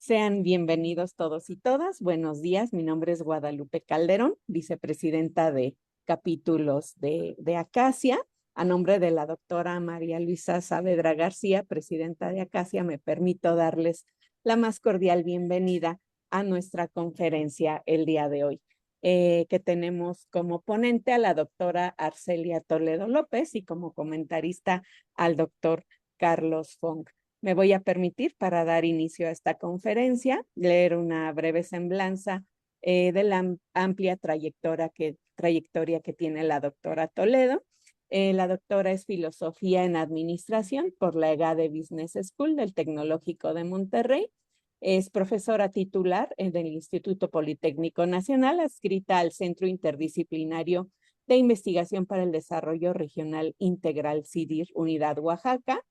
Sean bienvenidos todos y todas. Buenos días. Mi nombre es Guadalupe Calderón, vicepresidenta de capítulos de Acacia. A nombre de la doctora María Luisa Saavedra García, presidenta de Acacia, me permito darles la más cordial bienvenida a nuestra conferencia el día de hoy, que tenemos como ponente a la doctora Arcelia Toledo López y como comentarista al doctor Carlos Fong. Me voy a permitir, para dar inicio a esta conferencia, leer una breve semblanza de la amplia trayectoria que tiene la doctora Toledo. La doctora es Filosofía en Administración por la EGADE Business School del Tecnológico de Monterrey. Es profesora titular del Instituto Politécnico Nacional, adscrita al Centro Interdisciplinario de Investigación para el Desarrollo Regional Integral CIDIR Unidad Oaxaca.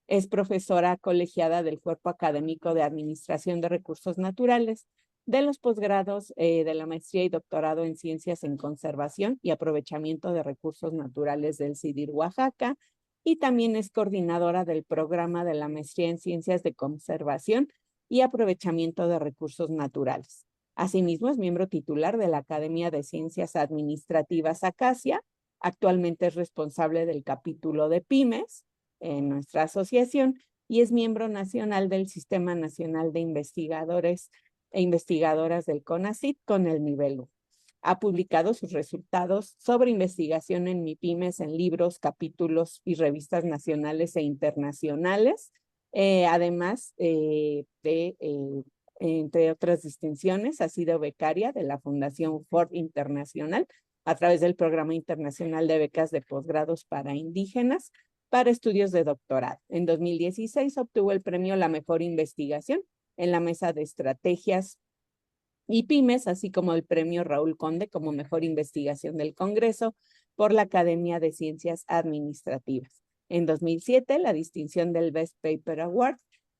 Es profesora colegiada del Cuerpo Académico de Administración de Recursos Naturales, de los posgrados de la maestría y doctorado en Ciencias en Conservación y Aprovechamiento de Recursos Naturales del CIDIR Oaxaca, y también es coordinadora del programa de la maestría en Ciencias de Conservación y Aprovechamiento de Recursos Naturales. Asimismo, es miembro titular de la Academia de Ciencias Administrativas Acacia. Actualmente es responsable del capítulo de Pymes en nuestra asociación y es miembro nacional del Sistema Nacional de Investigadores e Investigadoras del CONACYT con el nivel 1. Ha publicado sus resultados sobre investigación en MIPYMES en libros, capítulos y revistas nacionales e internacionales, además entre otras distinciones, ha sido becaria de la Fundación Ford Internacional a través del Programa Internacional de Becas de Posgrados para Indígenas para estudios de doctorado. En 2016 obtuvo el premio La Mejor Investigación en la Mesa de Estrategias y Pymes, así como el premio Raúl Conde como Mejor Investigación del Congreso por la Academia de Ciencias Administrativas. En 2007, la distinción del Best Paper Award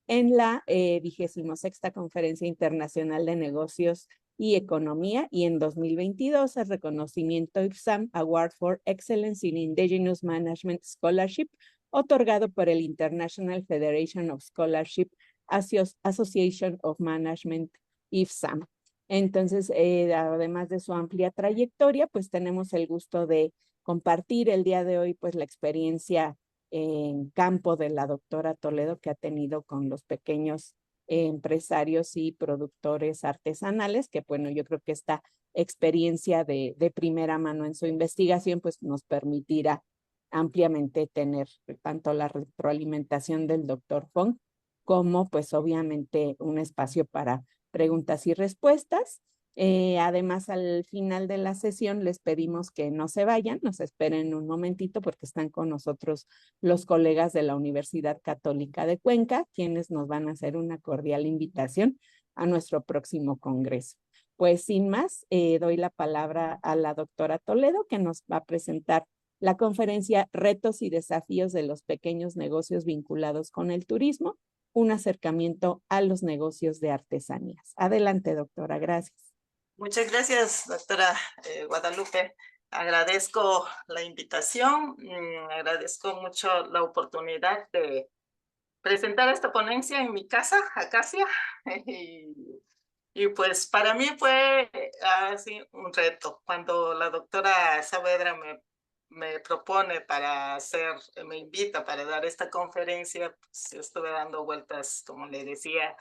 en la 26ª Conferencia Internacional de Negocios y Economía, y en 2022 el reconocimiento IFSAM Award for Excellence in Indigenous Management Scholarship, otorgado por el International Federation of Scholarship Association of Management, IFSAM. Entonces, además de su amplia trayectoria, pues tenemos el gusto de compartir el día de hoy pues la experiencia en campo de la doctora Toledo que ha tenido con los pequeños empresarios y productores artesanales, que bueno, yo creo que esta experiencia de primera mano en su investigación pues nos permitirá ampliamente tener tanto la retroalimentación del doctor Fong como pues obviamente un espacio para preguntas y respuestas. Además, al final de la sesión les pedimos que no se vayan, nos esperen un momentito porque están con nosotros los colegas de la Universidad Católica de Cuenca, quienes nos van a hacer una cordial invitación a nuestro próximo congreso. Pues sin más, doy la palabra a la doctora Toledo, que nos va a presentar la conferencia Retos y Desafíos de los Pequeños Negocios Vinculados con el Turismo, un acercamiento a los negocios de artesanías. Adelante, doctora, gracias. Muchas gracias, doctora Guadalupe. Agradezco la invitación, agradezco mucho la oportunidad de presentar esta ponencia en mi casa, Acacia, y, y pues para mí fue así un reto. Cuando la doctora Saavedra me propone para hacer, me invita para dar esta conferencia, pues yo estuve dando vueltas, como le decía,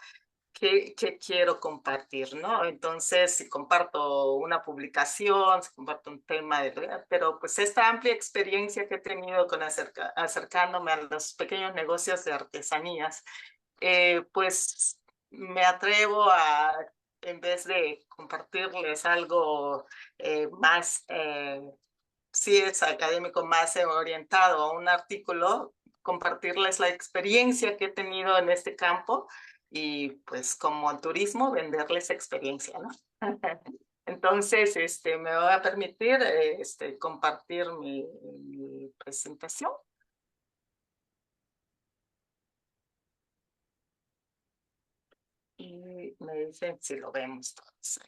qué quiero compartir, ¿no? Entonces, si comparto una publicación, si comparto un tema, pero pues esta amplia experiencia que he tenido con acercándome a los pequeños negocios de artesanías, pues me atrevo a, en vez de compartirles algo más, si es académico, más orientado a un artículo, compartirles la experiencia que he tenido en este campo y pues como turismo venderles experiencia, ¿no? Entonces, me voy a permitir compartir mi presentación. Y me dicen si lo vemos todos.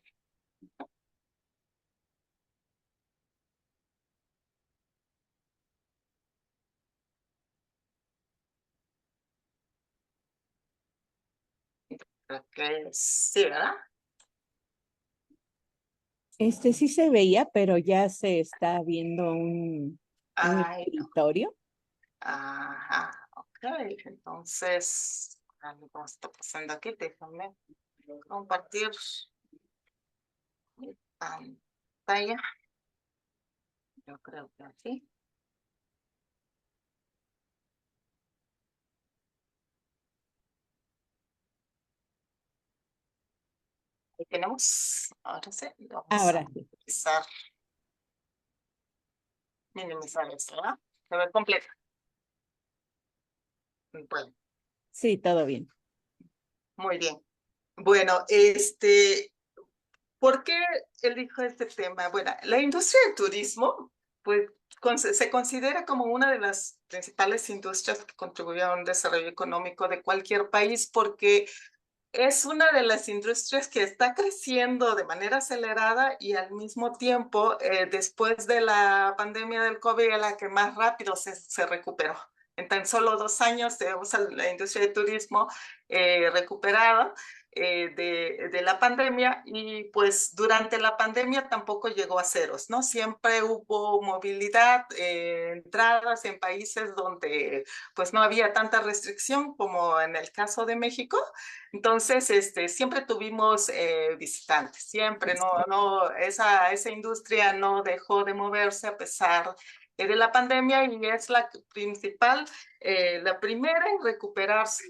Creo que sí, ¿verdad? Sí se veía, pero ya se está viendo un Ay, no. escritorio. Ajá, ok. Entonces, algo está pasando aquí. Déjame compartir mi pantalla. Yo creo que así. Ahí tenemos. Ahora sí, vamos a Ahora sí. minimizar esto, ¿verdad? Se ve completo. Bueno, Sí, todo bien. muy bien. Bueno, ¿por qué elijo este tema? Bueno, la industria del turismo, pues, se considera como una de las principales industrias que contribuyen a un desarrollo económico de cualquier país, porque es una de las industrias que está creciendo de manera acelerada y al mismo tiempo, después de la pandemia del COVID, a la que más rápido se recuperó. En tan solo 2 años tenemos a la industria de turismo recuperada de la pandemia, y pues durante la pandemia tampoco llegó a ceros, ¿no? Siempre hubo movilidad, entradas en países donde pues no había tanta restricción como en el caso de México. Entonces, siempre tuvimos visitantes, siempre, esa industria no dejó de moverse a pesar de la pandemia, y es la principal, la primera en recuperarse.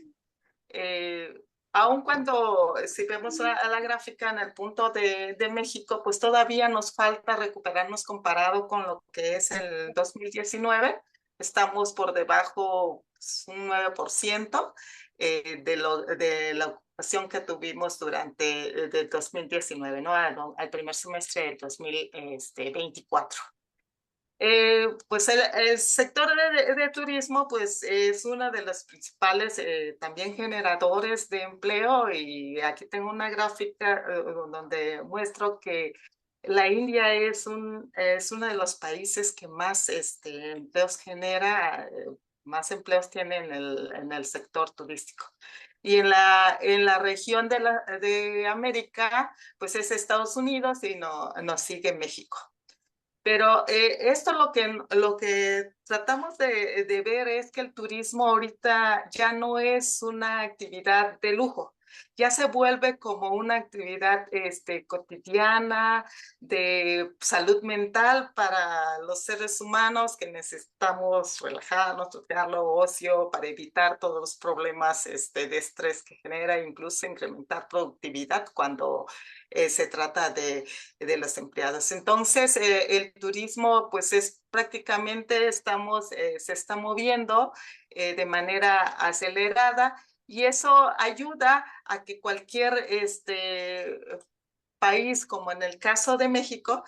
Eh, Aun cuando, si vemos a la gráfica en el punto de México, pues todavía nos falta recuperarnos comparado con lo que es el 2019. Estamos por debajo, pues, un 9% de la ocupación que tuvimos durante el 2019, ¿no? Al primer semestre del 2024. Pues el sector de turismo pues es uno de los principales también generadores de empleo, y aquí tengo una gráfica donde muestro que la India es uno de los países que más empleos genera, más empleos tiene en el sector turístico. Y en la región de América, pues es Estados Unidos, y nos sigue México. Pero esto lo que tratamos de ver es que el turismo ahorita ya no es una actividad de lujo, ya se vuelve como una actividad cotidiana de salud mental para los seres humanos que necesitamos relajarnos, tocarlo, ocio, para evitar todos los problemas de estrés que genera, incluso incrementar productividad cuando se trata de los empleados. Entonces, el turismo, pues es prácticamente se está moviendo de manera acelerada, y eso ayuda a que cualquier país, como en el caso de México,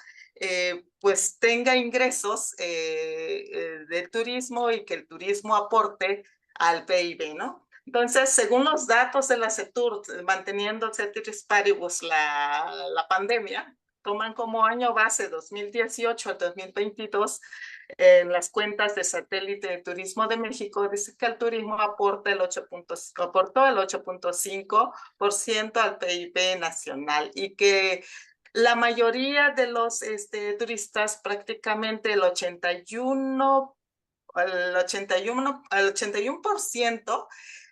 pues tenga ingresos del turismo, y que el turismo aporte al PIB, ¿no? Entonces, según los datos de la CETUR, manteniendo ceteris paribus la pandemia, toman como año base 2018 al 2022 en las cuentas de satélite de turismo de México. Dice que el turismo aportó el 8.5% al PIB nacional, y que la mayoría de los turistas, prácticamente el 81%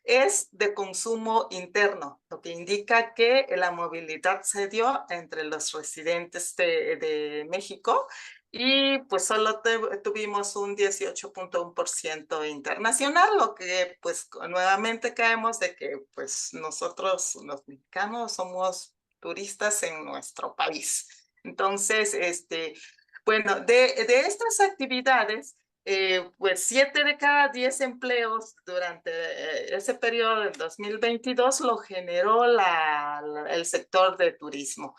es de consumo interno, lo que indica que la movilidad se dio entre los residentes de México, y pues solo tuvimos un 18.1% internacional, lo que pues nuevamente caemos de que pues nosotros los mexicanos somos turistas en nuestro país. Entonces, bueno, de estas actividades, pues 7 de cada 10 empleos durante ese periodo del 2022 lo generó el sector de turismo,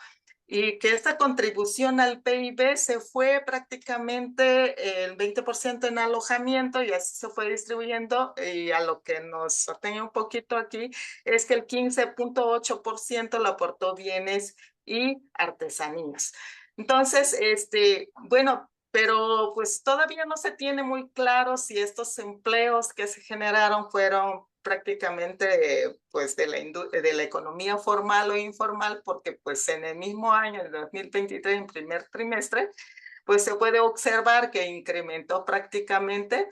y que esta contribución al PIB se fue prácticamente el 20% en alojamiento, y así se fue distribuyendo, y a lo que nos atañe un poquito aquí es que el 15.8% lo aportó bienes y artesanías. Entonces, bueno, pero pues todavía no se tiene muy claro si estos empleos que se generaron fueron prácticamente pues de la economía formal o informal, porque pues en el mismo año, el 2023, en primer trimestre, pues se puede observar que incrementó prácticamente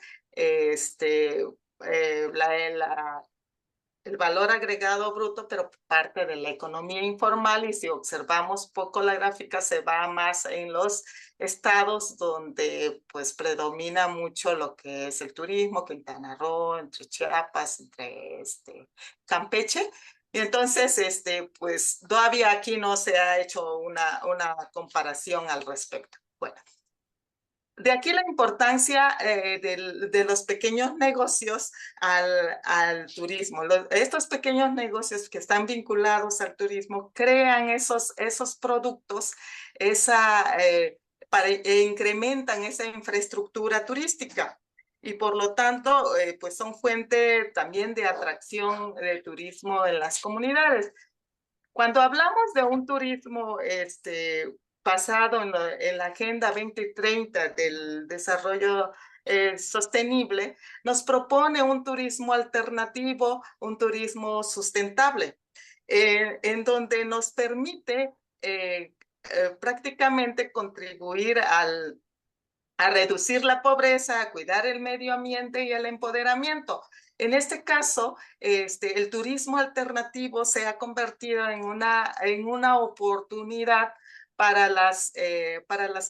el valor agregado bruto, pero parte de la economía informal. Y si observamos poco la gráfica, se va más en los estados donde pues predomina mucho lo que es el turismo, Quintana Roo, entre Chiapas, entre Campeche. Y entonces, pues todavía aquí no se ha hecho una comparación al respecto. Bueno. De aquí la importancia de los pequeños negocios al turismo. Estos pequeños negocios que están vinculados al turismo crean esos productos, incrementan esa infraestructura turística y por lo tanto pues son fuente también de atracción de turismo en las comunidades. Cuando hablamos de un turismo basado en la Agenda 2030 del desarrollo sostenible, nos propone un turismo alternativo, un turismo sustentable, en donde nos permite prácticamente contribuir a reducir la pobreza, a cuidar el medio ambiente y el empoderamiento. En este caso, el turismo alternativo se ha convertido en una oportunidad para las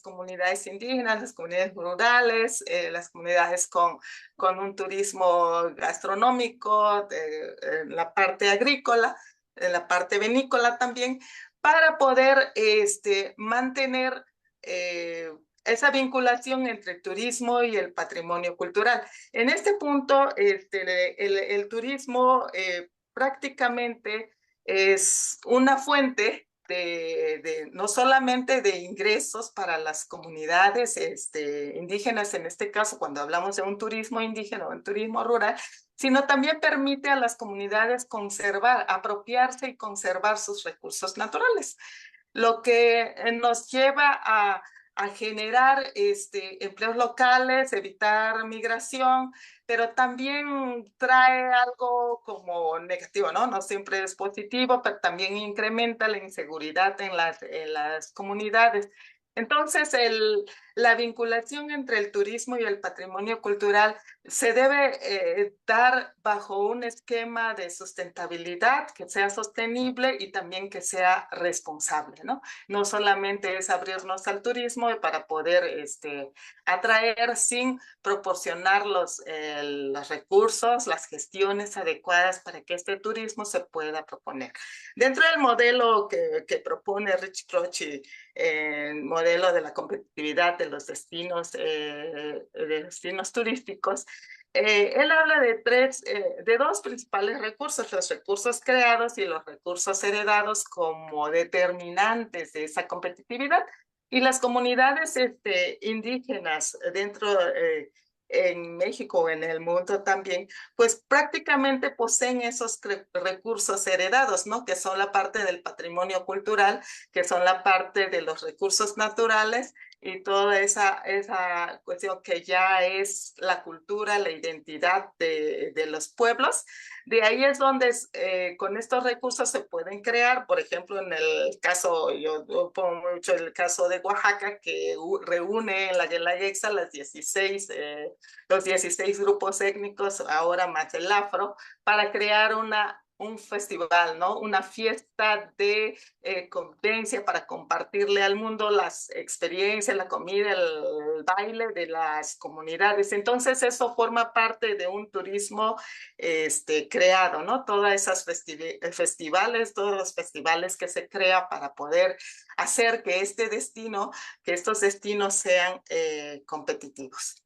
comunidades indígenas, las comunidades rurales, las comunidades con un turismo gastronómico, en la parte agrícola, en la parte vinícola también, para poder mantener esa vinculación entre el turismo y el patrimonio cultural. En este punto, el turismo prácticamente es una fuente no solamente de ingresos para las comunidades indígenas, en este caso, cuando hablamos de un turismo indígena o un turismo rural, sino también permite a las comunidades apropiarse y conservar sus recursos naturales, lo que nos lleva a generar empleos locales, evitar migración, pero también trae algo como negativo, ¿no? No siempre es positivo, pero también incrementa la inseguridad en las comunidades. Entonces, la vinculación entre el turismo y el patrimonio cultural se debe dar bajo un esquema de sustentabilidad que sea sostenible y también que sea responsable, ¿no? No solamente es abrirnos al turismo para poder atraer sin proporcionar los recursos, las gestiones adecuadas para que este turismo se pueda proponer. Dentro del modelo que propone Rich Croce, el modelo de la competitividad de los destinos turísticos, él habla de dos principales recursos, los recursos creados y los recursos heredados como determinantes de esa competitividad. Y las comunidades indígenas en México, en el mundo también, pues prácticamente poseen esos recursos heredados, ¿no? Que son la parte del patrimonio cultural, que son la parte de los recursos naturales y toda esa cuestión que ya es la cultura, la identidad de los pueblos. De ahí es donde con estos recursos se pueden crear, por ejemplo, en el caso, yo pongo mucho el caso de Oaxaca, que reúne en la Yelayexa los 16 grupos étnicos, ahora más el afro, para crear un festival, ¿no? Una fiesta de convivencia para compartirle al mundo las experiencias, la comida, el baile de las comunidades. Entonces eso forma parte de un turismo creado, ¿no? Todas esas festivales, todos los festivales que se crea para poder hacer que estos destinos sean competitivos.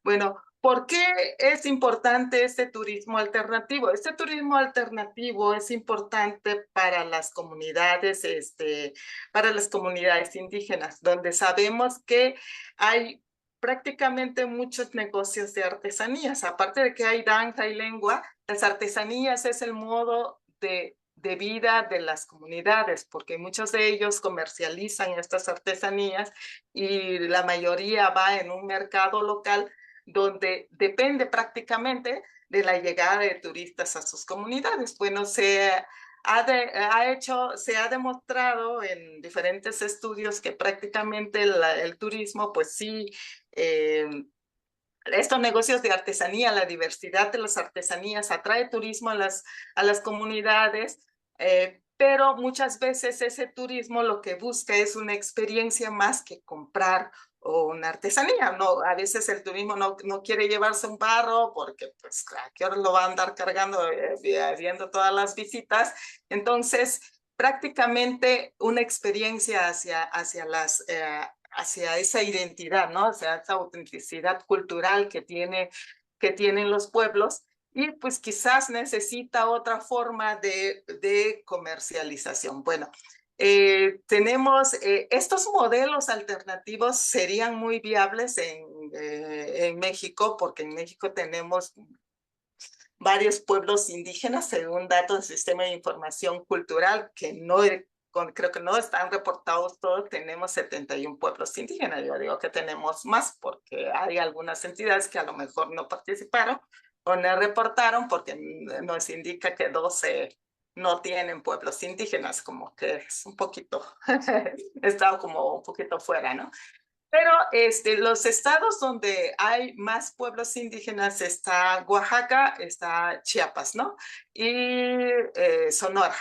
Bueno, ¿por qué es importante este turismo alternativo? Este turismo alternativo es importante para las comunidades indígenas, donde sabemos que hay prácticamente muchos negocios de artesanías. Aparte de que hay danza y lengua, las artesanías es el modo de vida de las comunidades, porque muchos de ellos comercializan estas artesanías y la mayoría va en un mercado local donde depende prácticamente de la llegada de turistas a sus comunidades. Bueno, se ha demostrado en diferentes estudios que prácticamente el turismo, pues sí, estos negocios de artesanía, la diversidad de las artesanías atrae turismo a las comunidades, pero muchas veces ese turismo lo que busca es una experiencia más que comprar o una artesanía. No, a veces el turismo no quiere llevarse un barro porque pues a qué hora lo va a andar cargando viendo todas las visitas. Entonces, prácticamente una experiencia hacia esa identidad, ¿no? O sea, esa autenticidad cultural que tienen los pueblos, y pues quizás necesita otra forma de comercialización. Bueno, tenemos estos modelos alternativos serían muy viables en México, porque en México tenemos varios pueblos indígenas, según datos del Sistema de Información Cultural, que creo que no están reportados todos. Tenemos 71 pueblos indígenas. Yo digo que tenemos más porque hay algunas entidades que a lo mejor no participaron o no reportaron, porque nos indica que 12 no tienen pueblos indígenas, como que es un poquito, he estado como un poquito fuera, ¿no? Pero los estados donde hay más pueblos indígenas está Oaxaca, está Chiapas, ¿no? Y Sonora.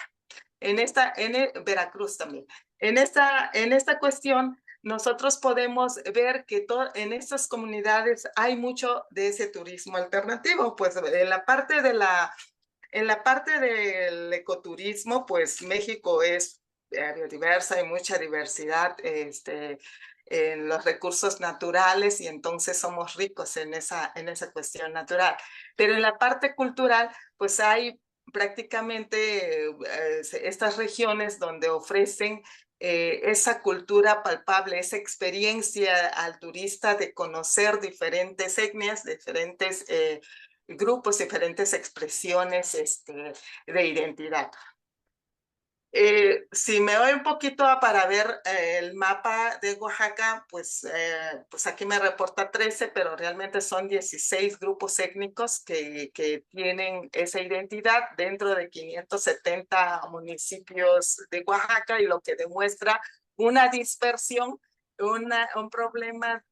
Veracruz también. En esta cuestión, nosotros podemos ver que en estas comunidades hay mucho de ese turismo alternativo. Pues en la parte del ecoturismo, pues México es biodiversa, hay mucha diversidad en los recursos naturales, y entonces somos ricos en esa cuestión natural. Pero en la parte cultural, pues hay prácticamente estas regiones donde ofrecen esa cultura palpable, esa experiencia al turista de conocer diferentes etnias, diferentes grupos, diferentes expresiones de identidad. Si me voy un poquito para ver el mapa de Oaxaca, pues aquí me reporta 13, pero realmente son 16 grupos étnicos que tienen esa identidad dentro de 570 municipios de Oaxaca, y lo que demuestra una dispersión, un problema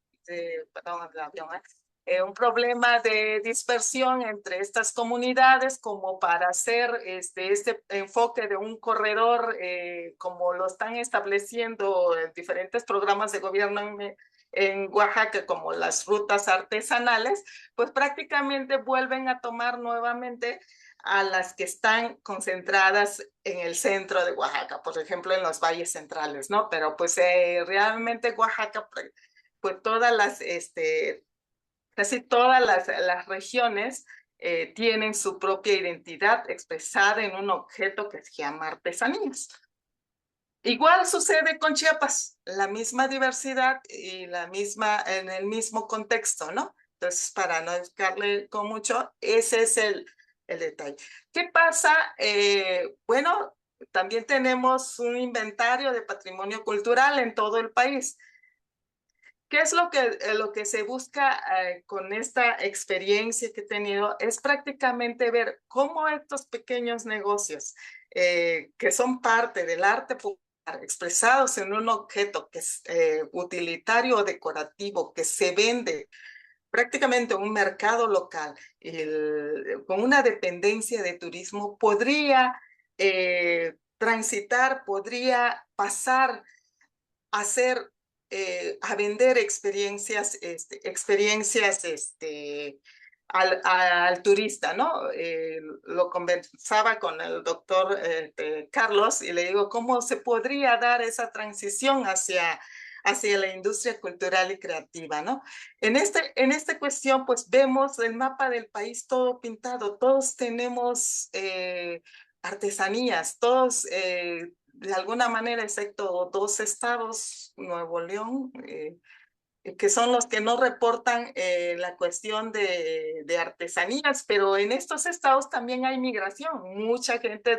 un problema de dispersión entre estas comunidades, como para hacer este enfoque de un corredor, como lo están estableciendo en diferentes programas de gobierno en Oaxaca, como las rutas artesanales, pues prácticamente vuelven a tomar nuevamente a las que están concentradas en el centro de Oaxaca, por ejemplo, en los valles centrales, ¿no? Pero pues realmente Oaxaca, pues casi todas las regiones tienen su propia identidad expresada en un objeto que se llama artesanías. Igual sucede con Chiapas, la misma diversidad y en el mismo contexto, ¿no? Entonces, para no dedicarle con mucho, ese es el detalle. ¿Qué pasa? Bueno, también tenemos un inventario de patrimonio cultural en todo el país. ¿Qué es lo que se busca con esta experiencia que he tenido? Es prácticamente ver cómo estos pequeños negocios que son parte del arte popular, expresados en un objeto que es utilitario o decorativo, que se vende prácticamente en un mercado local, con una dependencia de turismo, podría transitar, podría pasar hacer, a vender experiencias al turista, ¿no? Lo conversaba con el doctor Carlos, y le digo, ¿cómo se podría dar esa transición hacia la industria cultural y creativa, ¿no? En esta cuestión, pues vemos el mapa del país todo pintado, todos tenemos artesanías, todos de alguna manera, excepto 2 estados, Nuevo León, que son los que no reportan la cuestión de artesanías, pero en estos estados también hay migración. Mucha gente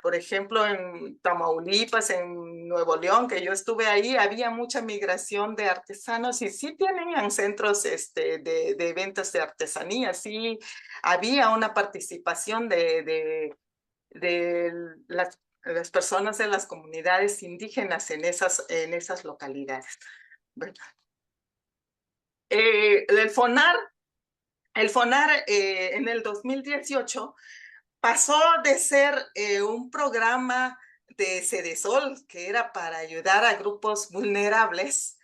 Por ejemplo, en Tamaulipas, en Nuevo León, que yo estuve ahí, había mucha migración de artesanos y sí tenían centros de ventas de artesanía, sí había una participación de las personas de las comunidades indígenas en esas localidades. Bueno, el FONAR en el 2018 pasó de ser un programa de Cedesol, que era para ayudar a grupos vulnerables,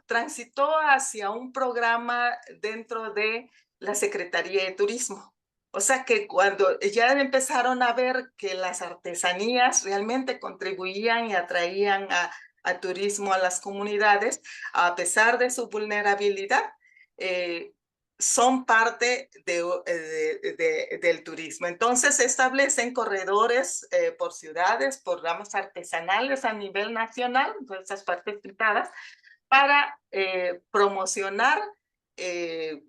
transitó hacia un programa dentro de la Secretaría de Turismo. O sea que cuando ya empezaron a ver que las artesanías realmente contribuían y atraían a turismo a las comunidades, a pesar de su vulnerabilidad, son parte del turismo. Entonces se establecen corredores por ciudades, programas artesanales a nivel nacional, esas partes pintadas, para promocionar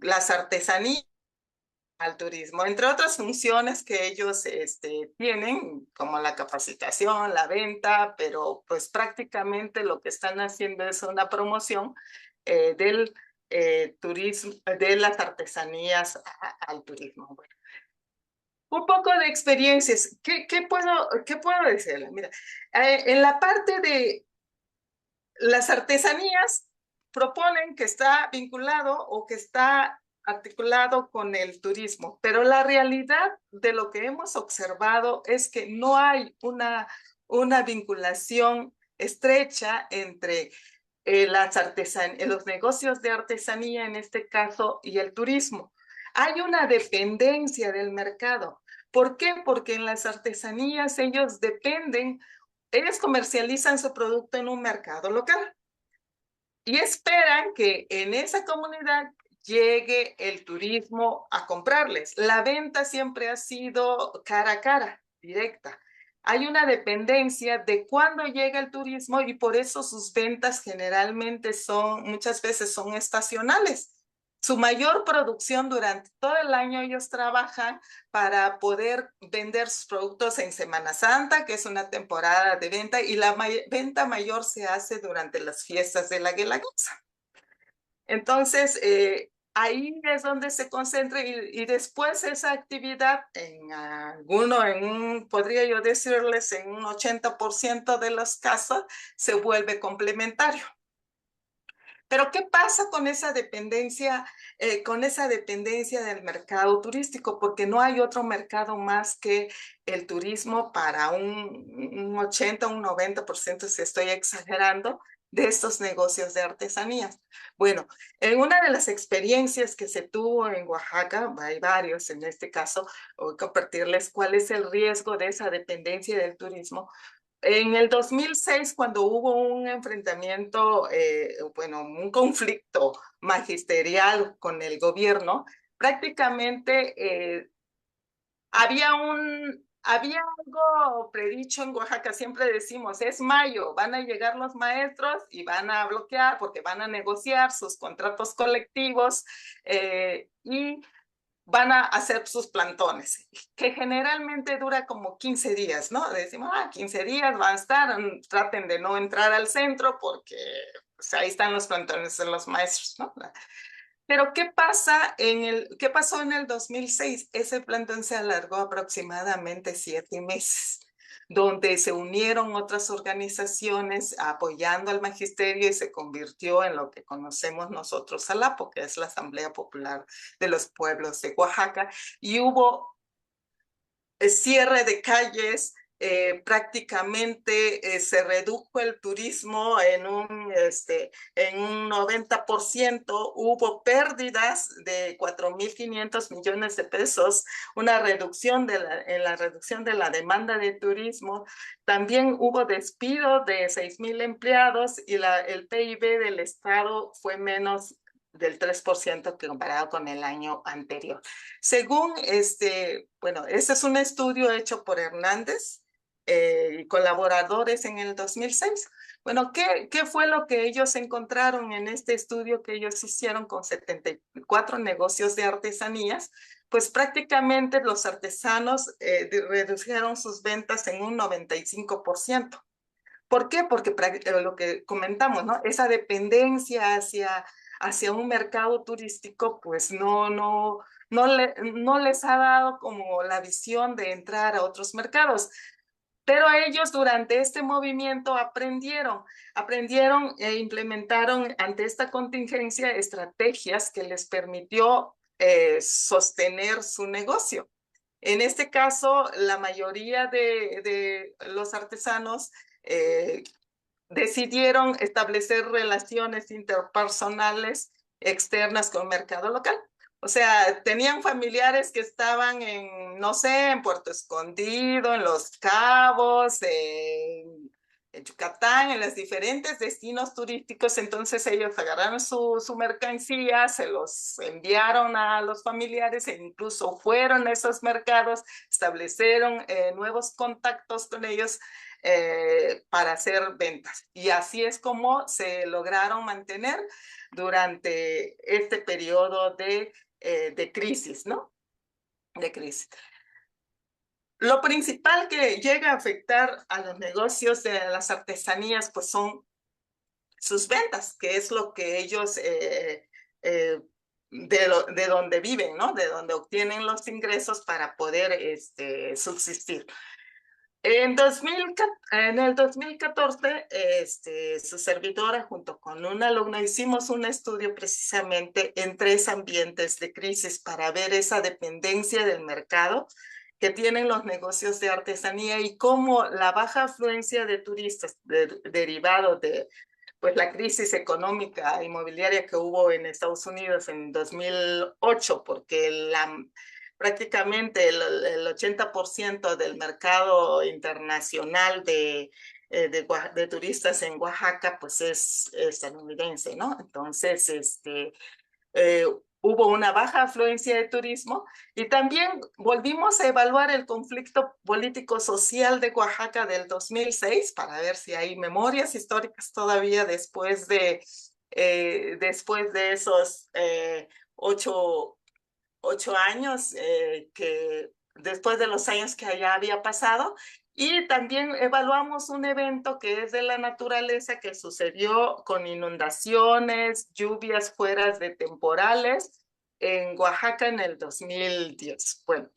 las artesanías al turismo, entre otras funciones que ellos tienen, como la capacitación, la venta, pero pues prácticamente lo que están haciendo es una promoción del turismo, de las artesanías al turismo. Bueno, un poco de experiencias. ¿Qué puedo decirle? Mira, en la parte de las artesanías proponen que está vinculado o que está articulado con el turismo, pero la realidad de lo que hemos observado es que no hay una vinculación estrecha entre los negocios de artesanía en este caso y el turismo. Hay una dependencia del mercado. ¿Por qué? Porque en las artesanías ellos comercializan su producto en un mercado local y esperan que en esa comunidad llegue el turismo a comprarles. La venta siempre ha sido cara a cara, directa. Hay una dependencia de cuándo llega el turismo y por eso sus ventas generalmente muchas veces son estacionales. Su mayor producción durante todo el año ellos trabajan para poder vender sus productos en Semana Santa, que es una temporada de venta, y la venta mayor se hace durante las fiestas de la Guelaguetza. Entonces, ahí es donde se concentra y después esa actividad podría yo decirles, en un 80% de los casos se vuelve complementario. Pero ¿qué pasa con esa dependencia del mercado turístico? Porque no hay otro mercado más que el turismo para un 80, un 90%, si estoy exagerando, de estos negocios de artesanías. Bueno, en una de las experiencias que se tuvo en Oaxaca, hay varios en este caso, voy a compartirles cuál es el riesgo de esa dependencia del turismo. En el 2006, cuando hubo un enfrentamiento, un conflicto magisterial con el gobierno, prácticamente había algo predicho en Oaxaca, siempre decimos, es mayo, van a llegar los maestros y van a bloquear porque van a negociar sus contratos colectivos y van a hacer sus plantones, que generalmente dura como 15 días, ¿no? Decimos, 15 días van a estar, traten de no entrar al centro porque pues, ahí están los plantones de los maestros, ¿no? Pero ¿qué pasó en el 2006? Ese plantón se alargó aproximadamente 7 meses, donde se unieron otras organizaciones apoyando al magisterio y se convirtió en lo que conocemos nosotros ALAPO, que es la Asamblea Popular de los Pueblos de Oaxaca, y hubo cierre de calles, prácticamente se redujo el turismo en un 90%, hubo pérdidas de 4.500 millones de pesos, una reducción en la reducción de la demanda de turismo, también hubo despido de 6.000 empleados y el PIB del Estado fue menos del 3% que comparado con el año anterior. Según ese es un estudio hecho por Hernández y colaboradores en el 2006. Bueno, ¿qué fue lo que ellos encontraron en este estudio que ellos hicieron con 74 negocios de artesanías? pues prácticamente los artesanos redujeron sus ventas en un 95%. ¿Por qué? Porque lo que comentamos, ¿no? Esa dependencia hacia un mercado turístico, pues no les ha dado como la visión de entrar a otros mercados. Pero ellos durante este movimiento aprendieron e implementaron ante esta contingencia estrategias que les permitió sostener su negocio. En este caso, la mayoría de los artesanos decidieron establecer relaciones interpersonales externas con el mercado local. O sea, tenían familiares que estaban en, no sé, en Puerto Escondido, en Los Cabos, en Yucatán, en los diferentes destinos turísticos. Entonces ellos agarraron su mercancía, se los enviaron a los familiares e incluso fueron a esos mercados, establecieron nuevos contactos con ellos para hacer ventas. Y así es como se lograron mantener durante este periodo de crisis, ¿no? De crisis. Lo principal que llega a afectar a los negocios de las artesanías, pues son sus ventas, que es lo que ellos de donde viven, ¿no? De donde obtienen los ingresos para poder subsistir. En el 2014, su servidora junto con una alumna hicimos un estudio precisamente en 3 ambientes de crisis para ver esa dependencia del mercado que tienen los negocios de artesanía y cómo la baja afluencia de turistas derivado de pues, la crisis económica inmobiliaria que hubo en Estados Unidos en 2008, porque prácticamente el 80% del mercado internacional de turistas en Oaxaca pues es estadounidense, ¿no? Entonces, hubo una baja afluencia de turismo y también volvimos a evaluar el conflicto político-social de Oaxaca del 2006 para ver si hay memorias históricas todavía después de esos 8 años, que después de los años que allá había pasado. Y también evaluamos un evento que es de la naturaleza que sucedió con inundaciones, lluvias fuera de temporales en Oaxaca en el 2010. Bueno,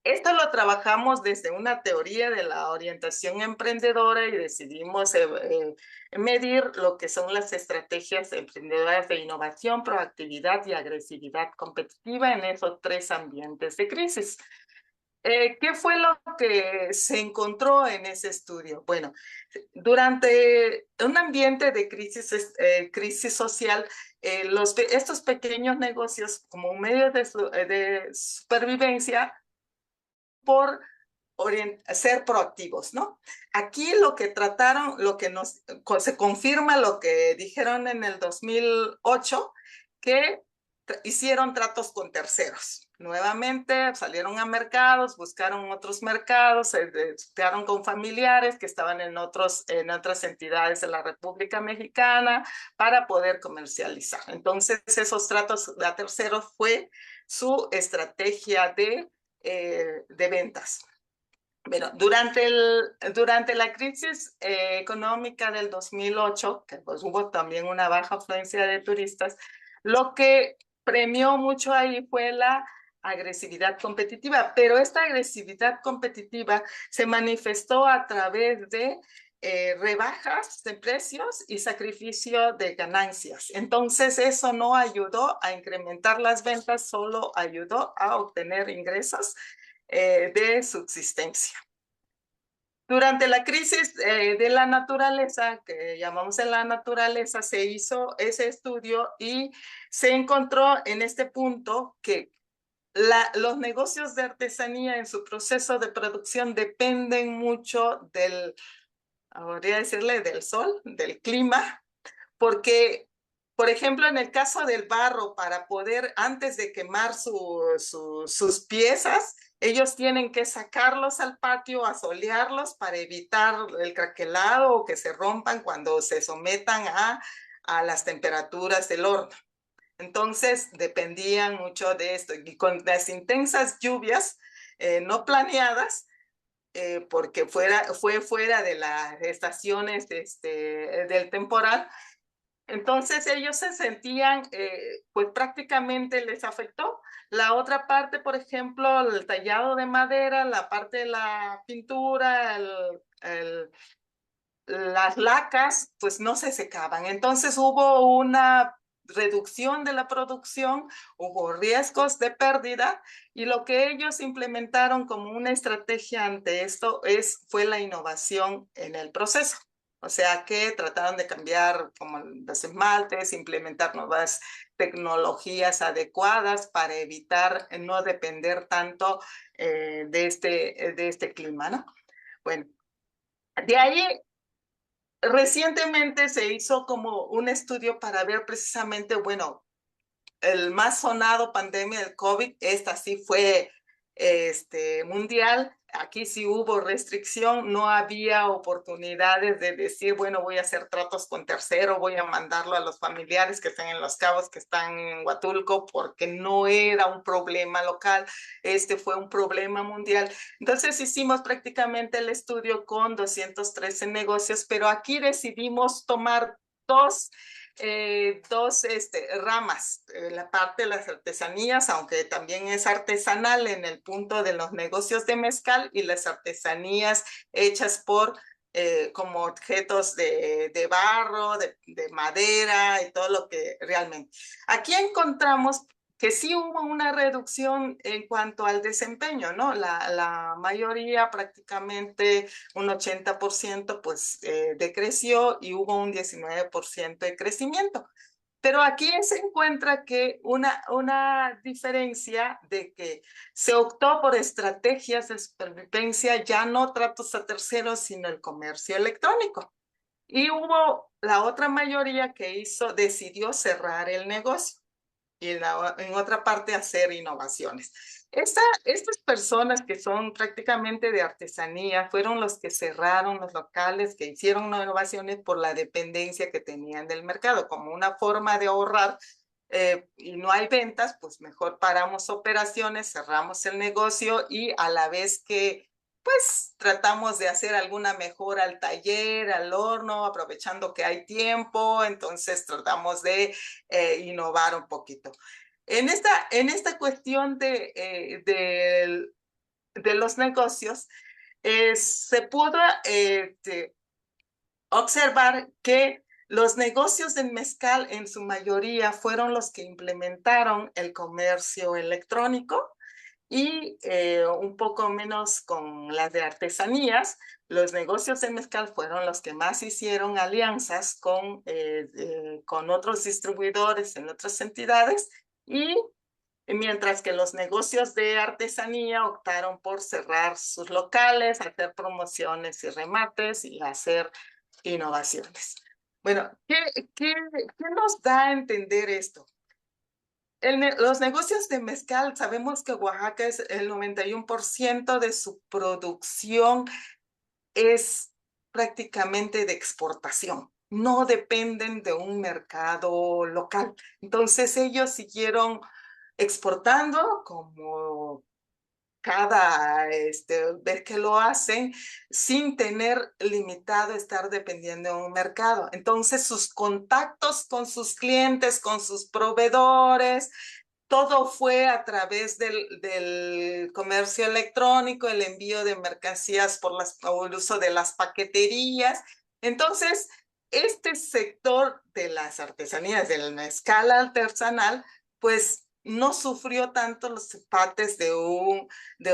esto lo trabajamos desde una teoría de la orientación emprendedora y decidimos medir lo que son las estrategias emprendedoras de innovación, proactividad y agresividad competitiva en esos 3 ambientes de crisis. ¿Qué fue lo que se encontró en ese estudio? Bueno, durante un ambiente de crisis social, estos pequeños negocios como un medio de supervivencia por ser proactivos, ¿no? Aquí lo que trataron, se confirma lo que dijeron en el 2008, que hicieron tratos con terceros. Nuevamente salieron a mercados, buscaron otros mercados, se quedaron con familiares que estaban en otras entidades de la República Mexicana para poder comercializar. Entonces, esos tratos a terceros fue su estrategia de ventas. Bueno, durante la crisis económica del 2008, que pues hubo también una baja afluencia de turistas, lo que premió mucho ahí fue la agresividad competitiva, pero esta agresividad competitiva se manifestó a través de rebajas de precios y sacrificio de ganancias. Entonces eso no ayudó a incrementar las ventas, solo ayudó a obtener ingresos de subsistencia. Durante la crisis de la naturaleza, que llamamos en la naturaleza, se hizo ese estudio y se encontró en este punto que los negocios de artesanía en su proceso de producción dependen mucho podría decirle, del sol, del clima, porque, por ejemplo, en el caso del barro, para poder, antes de quemar sus piezas, ellos tienen que sacarlos al patio, asolearlos para evitar el craquelado o que se rompan cuando se sometan a las temperaturas del horno. Entonces dependían mucho de esto. Y con las intensas lluvias no planeadas, porque fue fuera de las estaciones del temporal, entonces ellos se sentían, pues prácticamente les afectó. La otra parte, por ejemplo, el tallado de madera, la parte de la pintura, las lacas, pues no se secaban. Entonces hubo una reducción de la producción, hubo riesgos de pérdida y lo que ellos implementaron como una estrategia ante esto fue la innovación en el proceso. O sea que trataron de cambiar como los esmaltes, implementar nuevas tecnologías adecuadas para evitar no depender tanto de este clima, ¿no? Bueno, de ahí recientemente se hizo como un estudio para ver precisamente, bueno, el más sonado pandemia del COVID, esta sí fue mundial. Aquí sí hubo restricción, no había oportunidades de decir, bueno, voy a hacer tratos con tercero, voy a mandarlo a los familiares que están en Los Cabos, que están en Huatulco, porque no era un problema local, este fue un problema mundial. Entonces hicimos prácticamente el estudio con 213 negocios, pero aquí decidimos tomar dos ramas, la parte de las artesanías, aunque también es artesanal en el punto de los negocios de mezcal y las artesanías hechas por como objetos de barro, de madera y todo lo que realmente. Aquí encontramos que sí hubo una reducción en cuanto al desempeño, ¿no? La mayoría, prácticamente un 80%, pues decreció y hubo un 19% de crecimiento. Pero aquí se encuentra que una diferencia de que se optó por estrategias de supervivencia, ya no tratos a terceros, sino el comercio electrónico. Y hubo la otra mayoría que decidió cerrar el negocio y en otra parte hacer innovaciones. Estas personas que son prácticamente de artesanía fueron los que cerraron los locales, que hicieron innovaciones por la dependencia que tenían del mercado, como una forma de ahorrar y no hay ventas, pues mejor paramos operaciones, cerramos el negocio y a la vez que pues tratamos de hacer alguna mejora al taller, al horno, aprovechando que hay tiempo, entonces tratamos de innovar un poquito. En esta cuestión de los negocios, se pudo observar que los negocios del mezcal en su mayoría fueron los que implementaron el comercio electrónico y un poco menos con las de artesanías. Los negocios de mezcal fueron los que más hicieron alianzas con otros distribuidores en otras entidades y mientras que los negocios de artesanía optaron por cerrar sus locales, hacer promociones y remates y hacer innovaciones. Bueno, ¿qué nos da a entender esto? Los negocios de mezcal, sabemos que Oaxaca es el 91% de su producción es prácticamente de exportación. No dependen de un mercado local. Entonces ellos siguieron exportando como cada vez que lo hacen sin tener limitado estar dependiendo de un mercado. Entonces sus contactos con sus clientes, con sus proveedores, todo fue a través del comercio electrónico, el envío de mercancías por el uso de las paqueterías. Entonces, este sector de las artesanías, de la escala artesanal, pues no sufrió tanto los empates de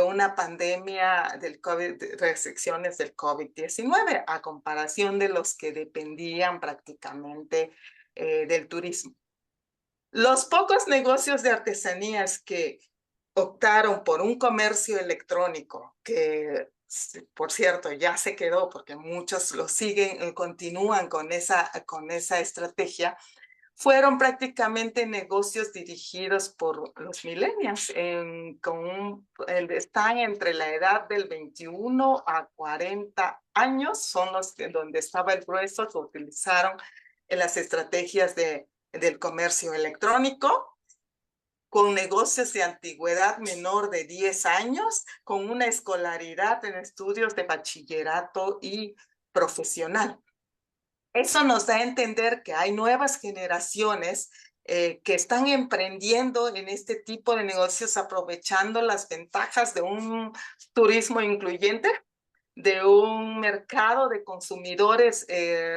una pandemia del COVID, de restricciones del COVID-19, a comparación de los que dependían prácticamente del turismo. Los pocos negocios de artesanías que optaron por un comercio electrónico, que por cierto ya se quedó porque muchos lo siguen, continúan con esa estrategia, fueron prácticamente negocios dirigidos por los millennials, están entre la edad del 21 a 40 años, son los donde estaba el grueso que utilizaron en las estrategias de del comercio electrónico, con negocios de antigüedad menor de 10 años, con una escolaridad en estudios de bachillerato y profesional. Eso nos da a entender que hay nuevas generaciones que están emprendiendo en este tipo de negocios, aprovechando las ventajas de un turismo incluyente, de un mercado de consumidores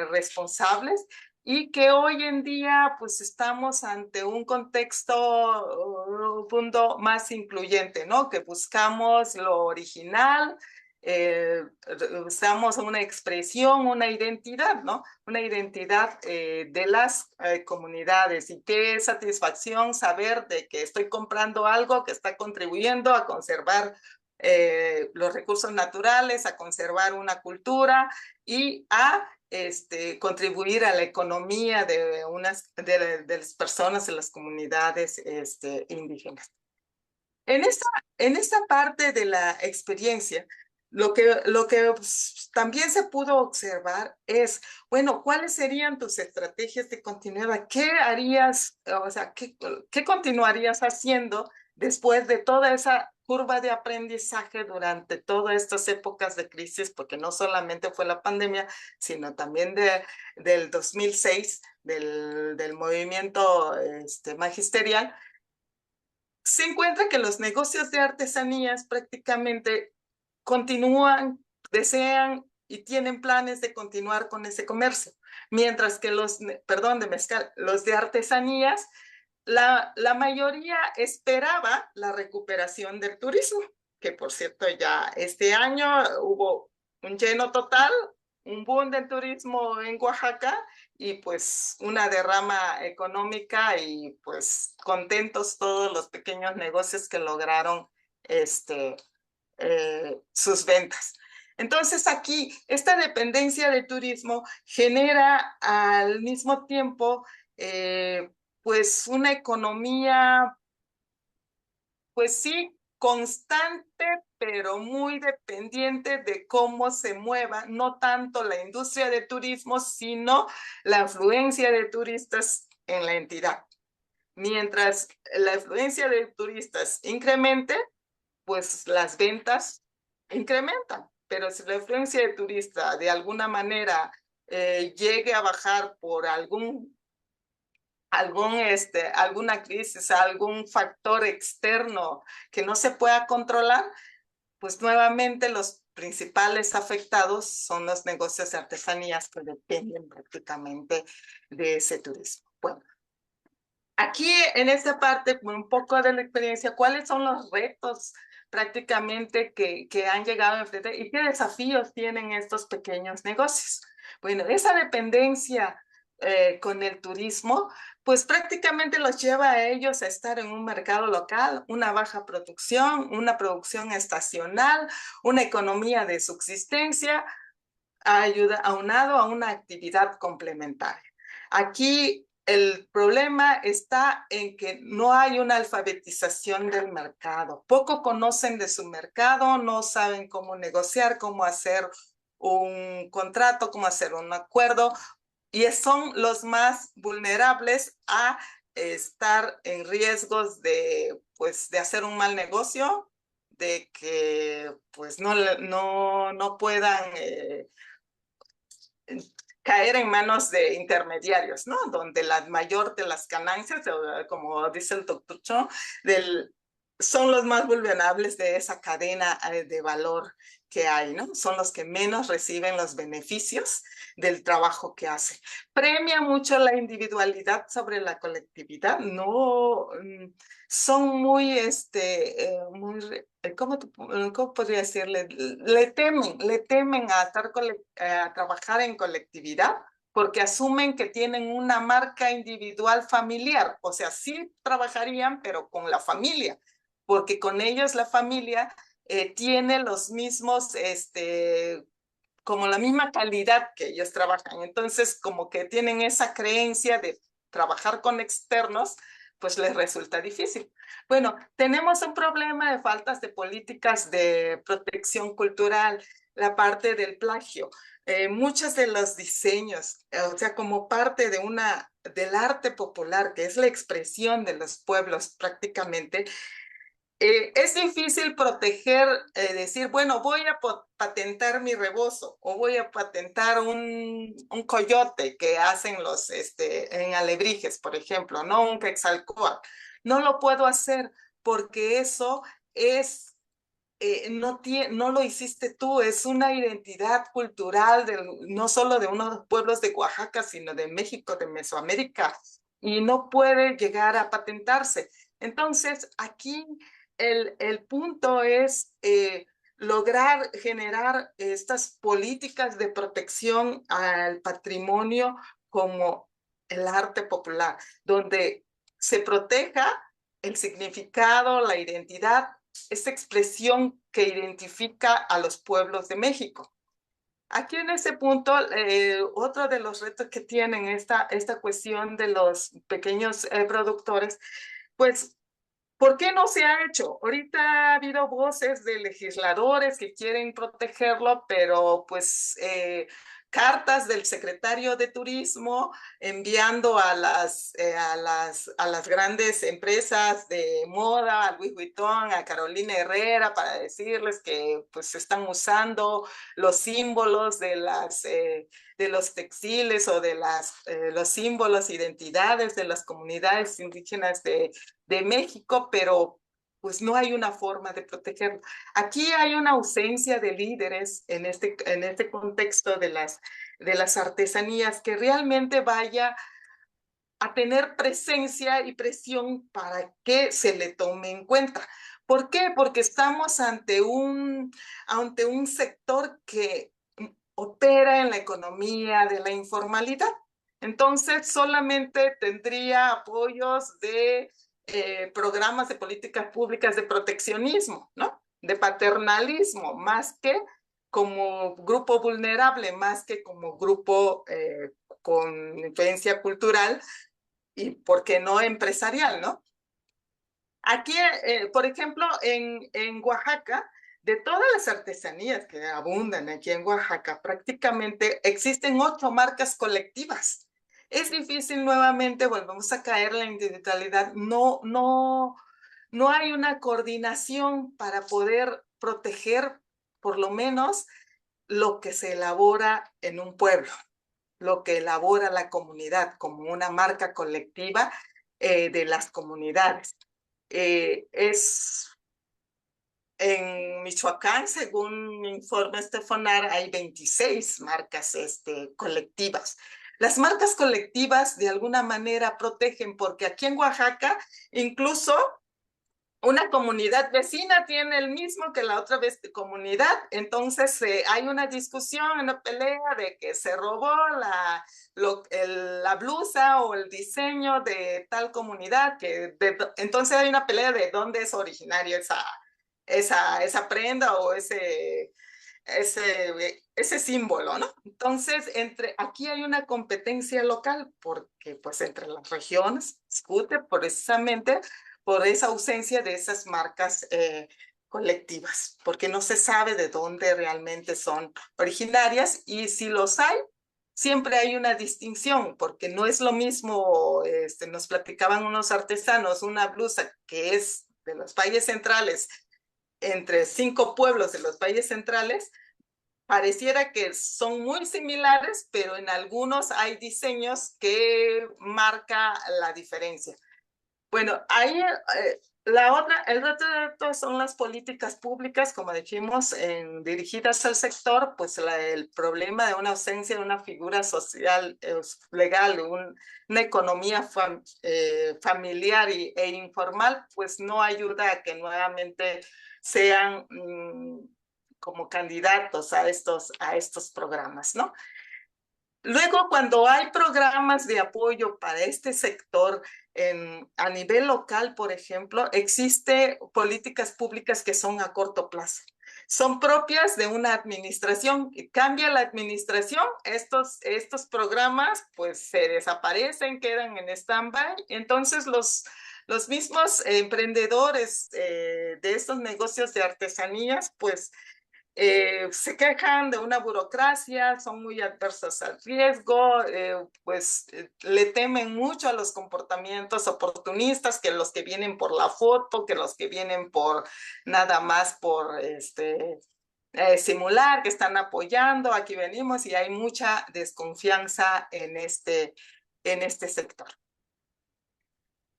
responsables, y que hoy en día pues estamos ante un contexto mundo más incluyente, ¿no? Que buscamos lo original, usamos una expresión, una identidad, ¿no? Una identidad de las comunidades, y qué satisfacción saber de que estoy comprando algo que está contribuyendo a conservar los recursos naturales, a conservar una cultura y a contribuir a la economía de las personas, de las comunidades indígenas. En esta parte de la experiencia, lo que también se pudo observar es, bueno, ¿cuáles serían tus estrategias de continuidad? ¿Qué harías, o sea, qué continuarías haciendo después de toda esa curva de aprendizaje durante todas estas épocas de crisis? Porque no solamente fue la pandemia, sino también del 2006, del movimiento magisterial. Se encuentra que los negocios de artesanías prácticamente continúan, desean y tienen planes de continuar con ese comercio, mientras que los de artesanías, la mayoría esperaba la recuperación del turismo, que por cierto ya este año hubo un lleno total, un boom del turismo en Oaxaca, y pues una derrama económica, y pues contentos todos los pequeños negocios que lograron sus ventas. Entonces aquí esta dependencia de turismo genera al mismo tiempo pues una economía, pues sí, constante, pero muy dependiente de cómo se mueva, no tanto la industria de turismo, sino la afluencia de turistas en la entidad. Mientras la afluencia de turistas incremente, pues las ventas incrementan. Pero si la afluencia de turistas de alguna manera llegue a bajar por alguna crisis, algún factor externo que no se pueda controlar, pues nuevamente los principales afectados son los negocios de artesanías, que dependen prácticamente de ese turismo. Bueno, aquí en esta parte, un poco de la experiencia, ¿cuáles son los retos prácticamente que han llegado a enfrentar y qué desafíos tienen estos pequeños negocios? Bueno, esa dependencia con el turismo, pues prácticamente los lleva a ellos a estar en un mercado local, una baja producción, una producción estacional, una economía de subsistencia, aunado a una actividad complementaria. Aquí el problema está en que no hay una alfabetización del mercado. Poco conocen de su mercado, no saben cómo negociar, cómo hacer un contrato, cómo hacer un acuerdo, y son los más vulnerables a estar en riesgos pues, de hacer un mal negocio, de que pues, no puedan caer en manos de intermediarios, ¿no? Donde la mayor de las ganancias, como dice el doctor Cho, son los más vulnerables de esa cadena de valor que hay, ¿no? Son los que menos reciben los beneficios del trabajo que hacen. Premia mucho la individualidad sobre la colectividad, no son muy, ¿cómo podría decirle? Le temen a a trabajar en colectividad, porque asumen que tienen una marca individual familiar, o sea, sí trabajarían, pero con la familia, porque con ellos la familia tiene los mismos, como la misma calidad que ellos trabajan. Entonces, como que tienen esa creencia de trabajar con externos, pues les resulta difícil. Bueno, tenemos un problema de faltas de políticas de protección cultural. la parte del plagio. Muchos de los diseños, o sea, como parte del arte popular, que es la expresión de los pueblos prácticamente, es difícil proteger, decir, bueno, voy a patentar mi rebozo o voy a patentar un coyote que hacen en alebrijes, por ejemplo, no un quetzalcóatl. No lo puedo hacer porque eso es no lo hiciste tú, es una identidad cultural no solo de unos pueblos de Oaxaca, sino de México, de Mesoamérica, y no puede llegar a patentarse. Entonces, aquí el punto es lograr generar estas políticas de protección al patrimonio como el arte popular, donde se proteja el significado, la identidad, esa expresión que identifica a los pueblos de México. Aquí en ese punto, otro de los retos que tienen esta cuestión de los pequeños productores, pues, ¿por qué no se ha hecho? Ahorita ha habido voces de legisladores que quieren protegerlo, pero pues cartas del secretario de Turismo enviando a las grandes empresas de moda, a Louis Vuitton, a Carolina Herrera, para decirles que pues están usando los símbolos de los textiles o de los símbolos, identidades de las comunidades indígenas de México, pero pues no hay una forma de protegerlo. Aquí hay una ausencia de líderes en este contexto de las artesanías que realmente vaya a tener presencia y presión para que se le tome en cuenta. ¿Por qué? Porque estamos ante un sector que opera en la economía de la informalidad. Entonces, solamente tendría apoyos de programas de políticas públicas de proteccionismo, ¿no? De paternalismo, más que como grupo vulnerable, más que como grupo con influencia cultural y, ¿por qué no, empresarial, ¿no? Aquí, por ejemplo, en Oaxaca, de todas las artesanías que abundan aquí en Oaxaca, prácticamente existen 8 marcas colectivas. Es difícil nuevamente, volvemos a caer en la individualidad, no hay una coordinación para poder proteger por lo menos lo que se elabora en un pueblo, lo que elabora la comunidad como una marca colectiva de las comunidades. En Michoacán, según informe Estefanar, hay 26 marcas colectivas. Las marcas colectivas de alguna manera protegen, porque aquí en Oaxaca, incluso una comunidad vecina tiene el mismo que la otra comunidad, entonces hay una discusión, una pelea de que se robó la blusa o el diseño de tal comunidad, entonces hay una pelea de dónde es originario esa prenda o ese símbolo, ¿no? Entonces, aquí hay una competencia local, porque pues entre las regiones discute precisamente por esa ausencia de esas marcas colectivas, porque no se sabe de dónde realmente son originarias, y si los hay, siempre hay una distinción, porque no es lo mismo, nos platicaban unos artesanos, una blusa que es de los valles centrales, entre 5 pueblos de los valles centrales, pareciera que son muy similares, pero en algunos hay diseños que marca la diferencia. Bueno, ahí el otro reto son las políticas públicas, como dijimos, dirigidas al sector, pues el problema de una ausencia de una figura social, legal, una economía familiar e informal, pues no ayuda a que nuevamente sean como candidatos a estos programas, ¿no? Luego, cuando hay programas de apoyo para este sector a nivel local, por ejemplo, existen políticas públicas que son a corto plazo. Son propias de una administración. Cambia la administración, estos programas pues se desaparecen, quedan en stand-by. Entonces, los mismos emprendedores de estos negocios de artesanías, pues Se quejan de una burocracia, son muy adversos al riesgo, le temen mucho a los comportamientos oportunistas, que los que vienen por la foto, que los que vienen por nada más por simular, que están apoyando, aquí venimos, y hay mucha desconfianza en este sector.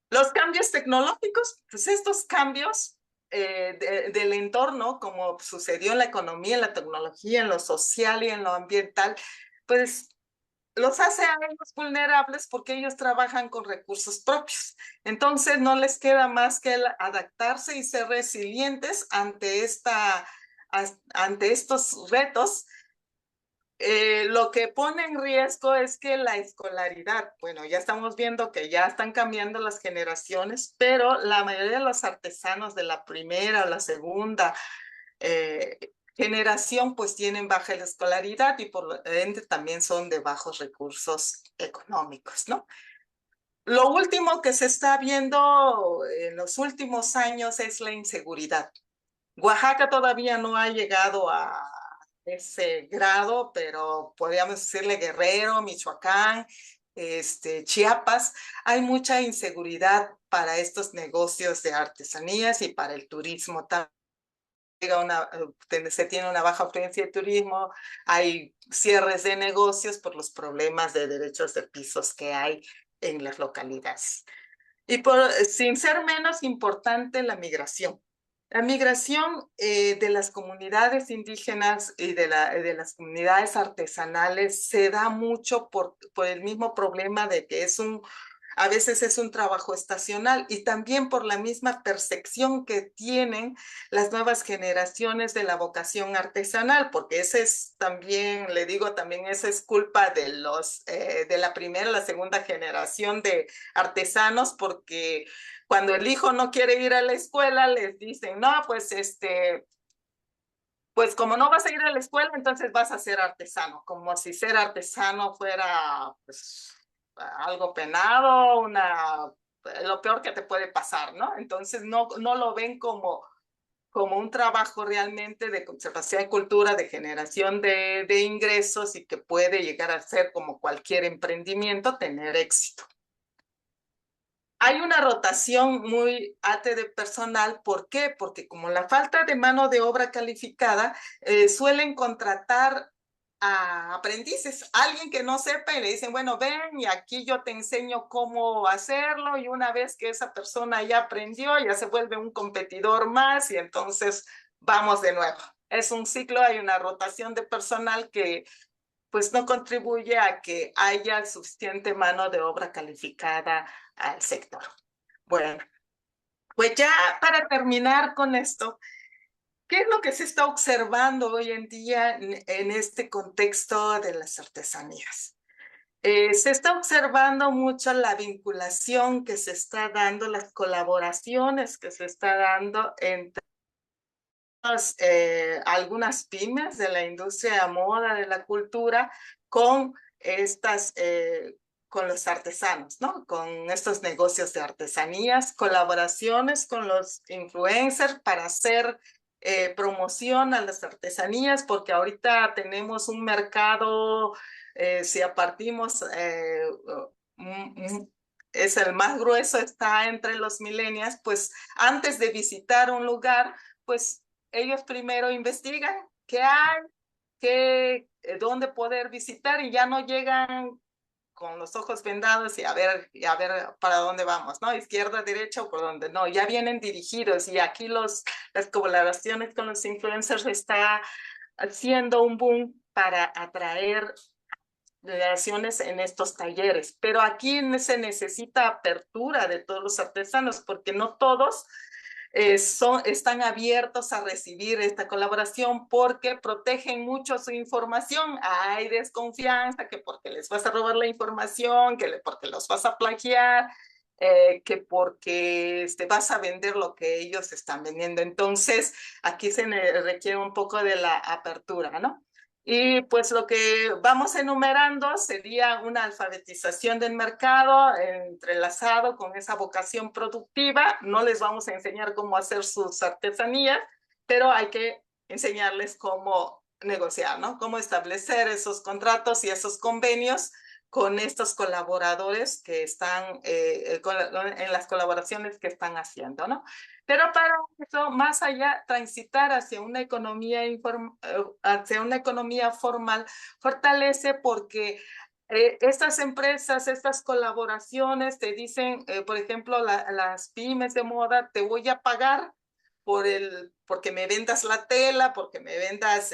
Los cambios tecnológicos, pues estos cambios del entorno, como sucedió en la economía, en la tecnología, en lo social y en lo ambiental, pues los hace a ellos vulnerables porque ellos trabajan con recursos propios. Entonces no les queda más que adaptarse y ser resilientes ante estos retos. Lo que pone en riesgo es que la escolaridad, bueno, ya estamos viendo que ya están cambiando las generaciones, pero la mayoría de los artesanos de la primera o la segunda generación pues tienen baja escolaridad y por lo ende también son de bajos recursos económicos, ¿no? Lo último que se está viendo en los últimos años es la inseguridad. Oaxaca todavía no ha llegado a ese grado, pero podríamos decirle Guerrero, Michoacán, Chiapas, hay mucha inseguridad para estos negocios de artesanías y para el turismo también. Se tiene una baja afluencia de turismo, hay cierres de negocios por los problemas de derechos de pisos que hay en las localidades. Y sin ser menos importante, la migración. La migración de las comunidades indígenas y de las comunidades artesanales se da mucho por el mismo problema de que a veces es un trabajo estacional y también por la misma percepción que tienen las nuevas generaciones de la vocación artesanal, porque ese es también, le digo también, esa es culpa de la primera y la segunda generación de artesanos, porque cuando el hijo no quiere ir a la escuela, les dicen, no, pues como no vas a ir a la escuela, entonces vas a ser artesano, como si ser artesano fuera pues algo penado, lo peor que te puede pasar, ¿no? Entonces no lo ven como un trabajo realmente de conservación de cultura, de generación de ingresos y que puede llegar a ser como cualquier emprendimiento, tener éxito. Hay una rotación muy alta de personal. ¿Por qué? Porque como la falta de mano de obra calificada, suelen contratar a aprendices, alguien que no sepa y le dicen, bueno, ven y aquí yo te enseño cómo hacerlo, y una vez que esa persona ya aprendió, ya se vuelve un competidor más y entonces vamos de nuevo. Es un ciclo, hay una rotación de personal que pues no contribuye a que haya suficiente mano de obra calificada al sector. Bueno, pues ya para terminar con esto, ¿qué es lo que se está observando hoy en día en este contexto de las artesanías? Se está observando mucho la vinculación que se está dando, las colaboraciones que se está dando entre algunas pymes de la industria de la moda, de la cultura, con con los artesanos, ¿no? Con estos negocios de artesanías, colaboraciones con los influencers para hacer promoción a las artesanías, porque ahorita tenemos un mercado, si apartimos, es el más grueso, está entre los millennials, pues antes de visitar un lugar, pues ellos primero investigan qué hay, dónde poder visitar, y ya no llegan con los ojos vendados y a ver para dónde vamos, ¿no? Izquierda, derecha o por dónde, no, ya vienen dirigidos, y aquí las colaboraciones con los influencers está haciendo un boom para atraer relaciones en estos talleres, pero aquí se necesita apertura de todos los artesanos, porque no todos están abiertos a recibir esta colaboración porque protegen mucho su información. Hay desconfianza que porque les vas a robar la información, porque los vas a plagiar, que porque vas a vender lo que ellos están vendiendo. Entonces, aquí se requiere un poco de la apertura, ¿no? Y pues lo que vamos enumerando sería una alfabetización del mercado entrelazado con esa vocación productiva. No les vamos a enseñar cómo hacer sus artesanías, pero hay que enseñarles cómo negociar, ¿no? Cómo establecer esos contratos y esos convenios con estos colaboradores que están en las colaboraciones que están haciendo, ¿no? Pero para eso, más allá, transitar hacia una economía formal fortalece porque estas empresas, estas colaboraciones te dicen, por ejemplo, las pymes de moda, te voy a pagar porque me vendas la tela, porque me vendas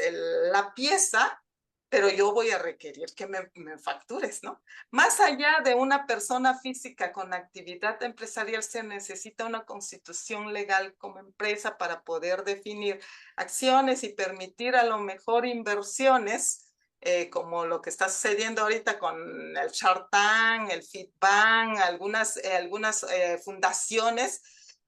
la pieza, pero yo voy a requerir que me factures, ¿no? Más allá de una persona física con actividad empresarial, se necesita una constitución legal como empresa para poder definir acciones y permitir a lo mejor inversiones, como lo que está sucediendo ahorita con el Shark Tank, el Feedbank, algunas fundaciones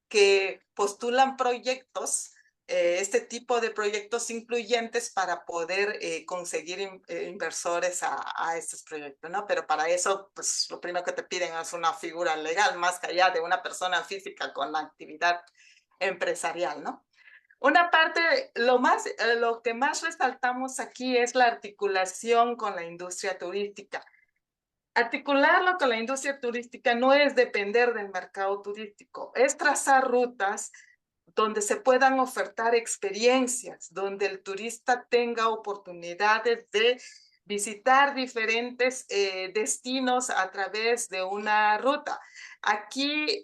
que postulan proyectos, este tipo de proyectos incluyentes para poder conseguir inversores a estos proyectos, ¿no? Pero para eso, pues lo primero que te piden es una figura legal, más que allá de una persona física con actividad empresarial, ¿no? Una parte, lo que más resaltamos aquí es la articulación con la industria turística. Articularlo con la industria turística no es depender del mercado turístico, es trazar rutas donde se puedan ofertar experiencias, donde el turista tenga oportunidades de visitar diferentes destinos a través de una ruta. Aquí,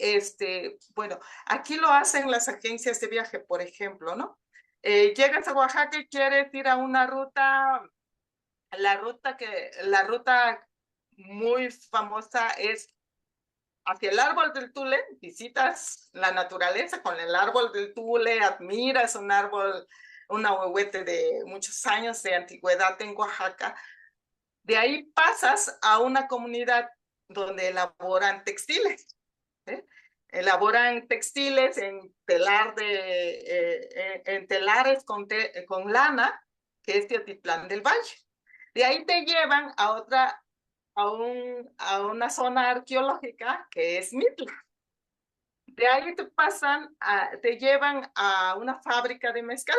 bueno, aquí lo hacen las agencias de viaje, por ejemplo, ¿no? Llegas a Oaxaca y quieres ir a una ruta, la ruta muy famosa es hacia el árbol del Tule, visitas la naturaleza con el árbol del Tule, admiras un árbol, un ahuehuete de muchos años de antigüedad en Oaxaca. De ahí pasas a una comunidad donde elaboran textiles. ¿Eh? Elaboran textiles en telares con lana, que es Teotitlán del Valle. De ahí te llevan a una zona arqueológica que es Mitla. De ahí te llevan a una fábrica de mezcal.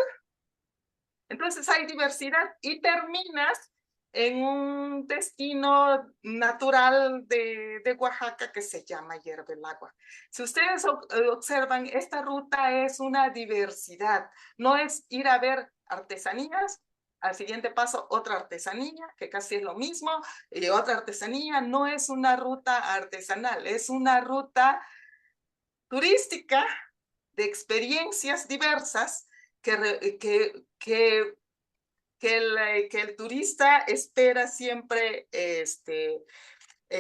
Entonces hay diversidad y terminas en un destino natural de Oaxaca que se llama Hierve el Agua. Si ustedes observan, esta ruta es una diversidad, no es ir a ver artesanías, al siguiente paso otra artesanía, que casi es lo mismo, y otra artesanía, no es una ruta artesanal, es una ruta turística de experiencias diversas que el turista espera siempre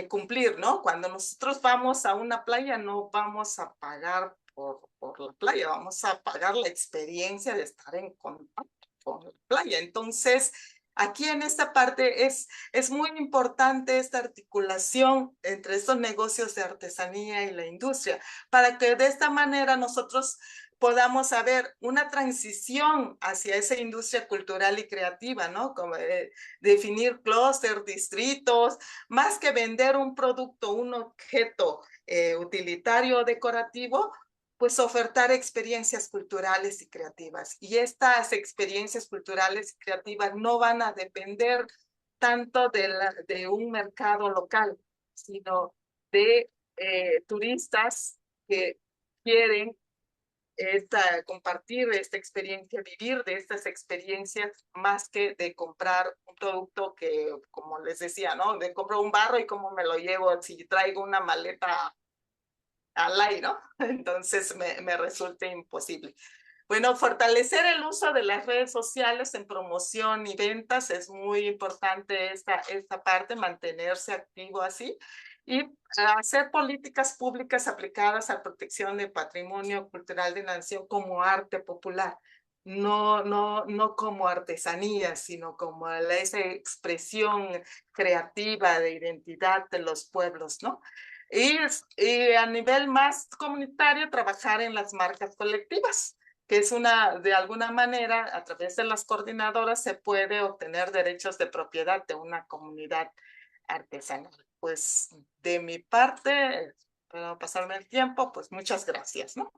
cumplir, ¿no? Cuando nosotros vamos a una playa, no vamos a pagar por la playa, vamos a pagar la experiencia de estar en contacto con la playa. Entonces, aquí en esta parte es muy importante esta articulación entre estos negocios de artesanía y la industria, para que de esta manera nosotros podamos haber una transición hacia esa industria cultural y creativa, ¿no? Como definir clúster, distritos, más que vender un producto, un objeto utilitario o decorativo, pues ofertar experiencias culturales y creativas. Y estas experiencias culturales y creativas no van a depender tanto de un mercado local, sino de turistas que quieren compartir esta experiencia, vivir de estas experiencias, más que de comprar un producto que, como les decía, ¿no? De compro un barro y cómo me lo llevo si traigo una maleta al aire, ¿no? Entonces me resulta imposible. Bueno, fortalecer el uso de las redes sociales en promoción y ventas es muy importante esta parte, mantenerse activo así y hacer políticas públicas aplicadas a protección del patrimonio cultural de la nación como arte popular, no como artesanía, sino como esa expresión creativa de identidad de los pueblos, ¿no? Y a nivel más comunitario, trabajar en las marcas colectivas, que es de alguna manera, a través de las coordinadoras se puede obtener derechos de propiedad de una comunidad artesanal. Pues de mi parte, para pasarme el tiempo, pues muchas gracias, ¿no?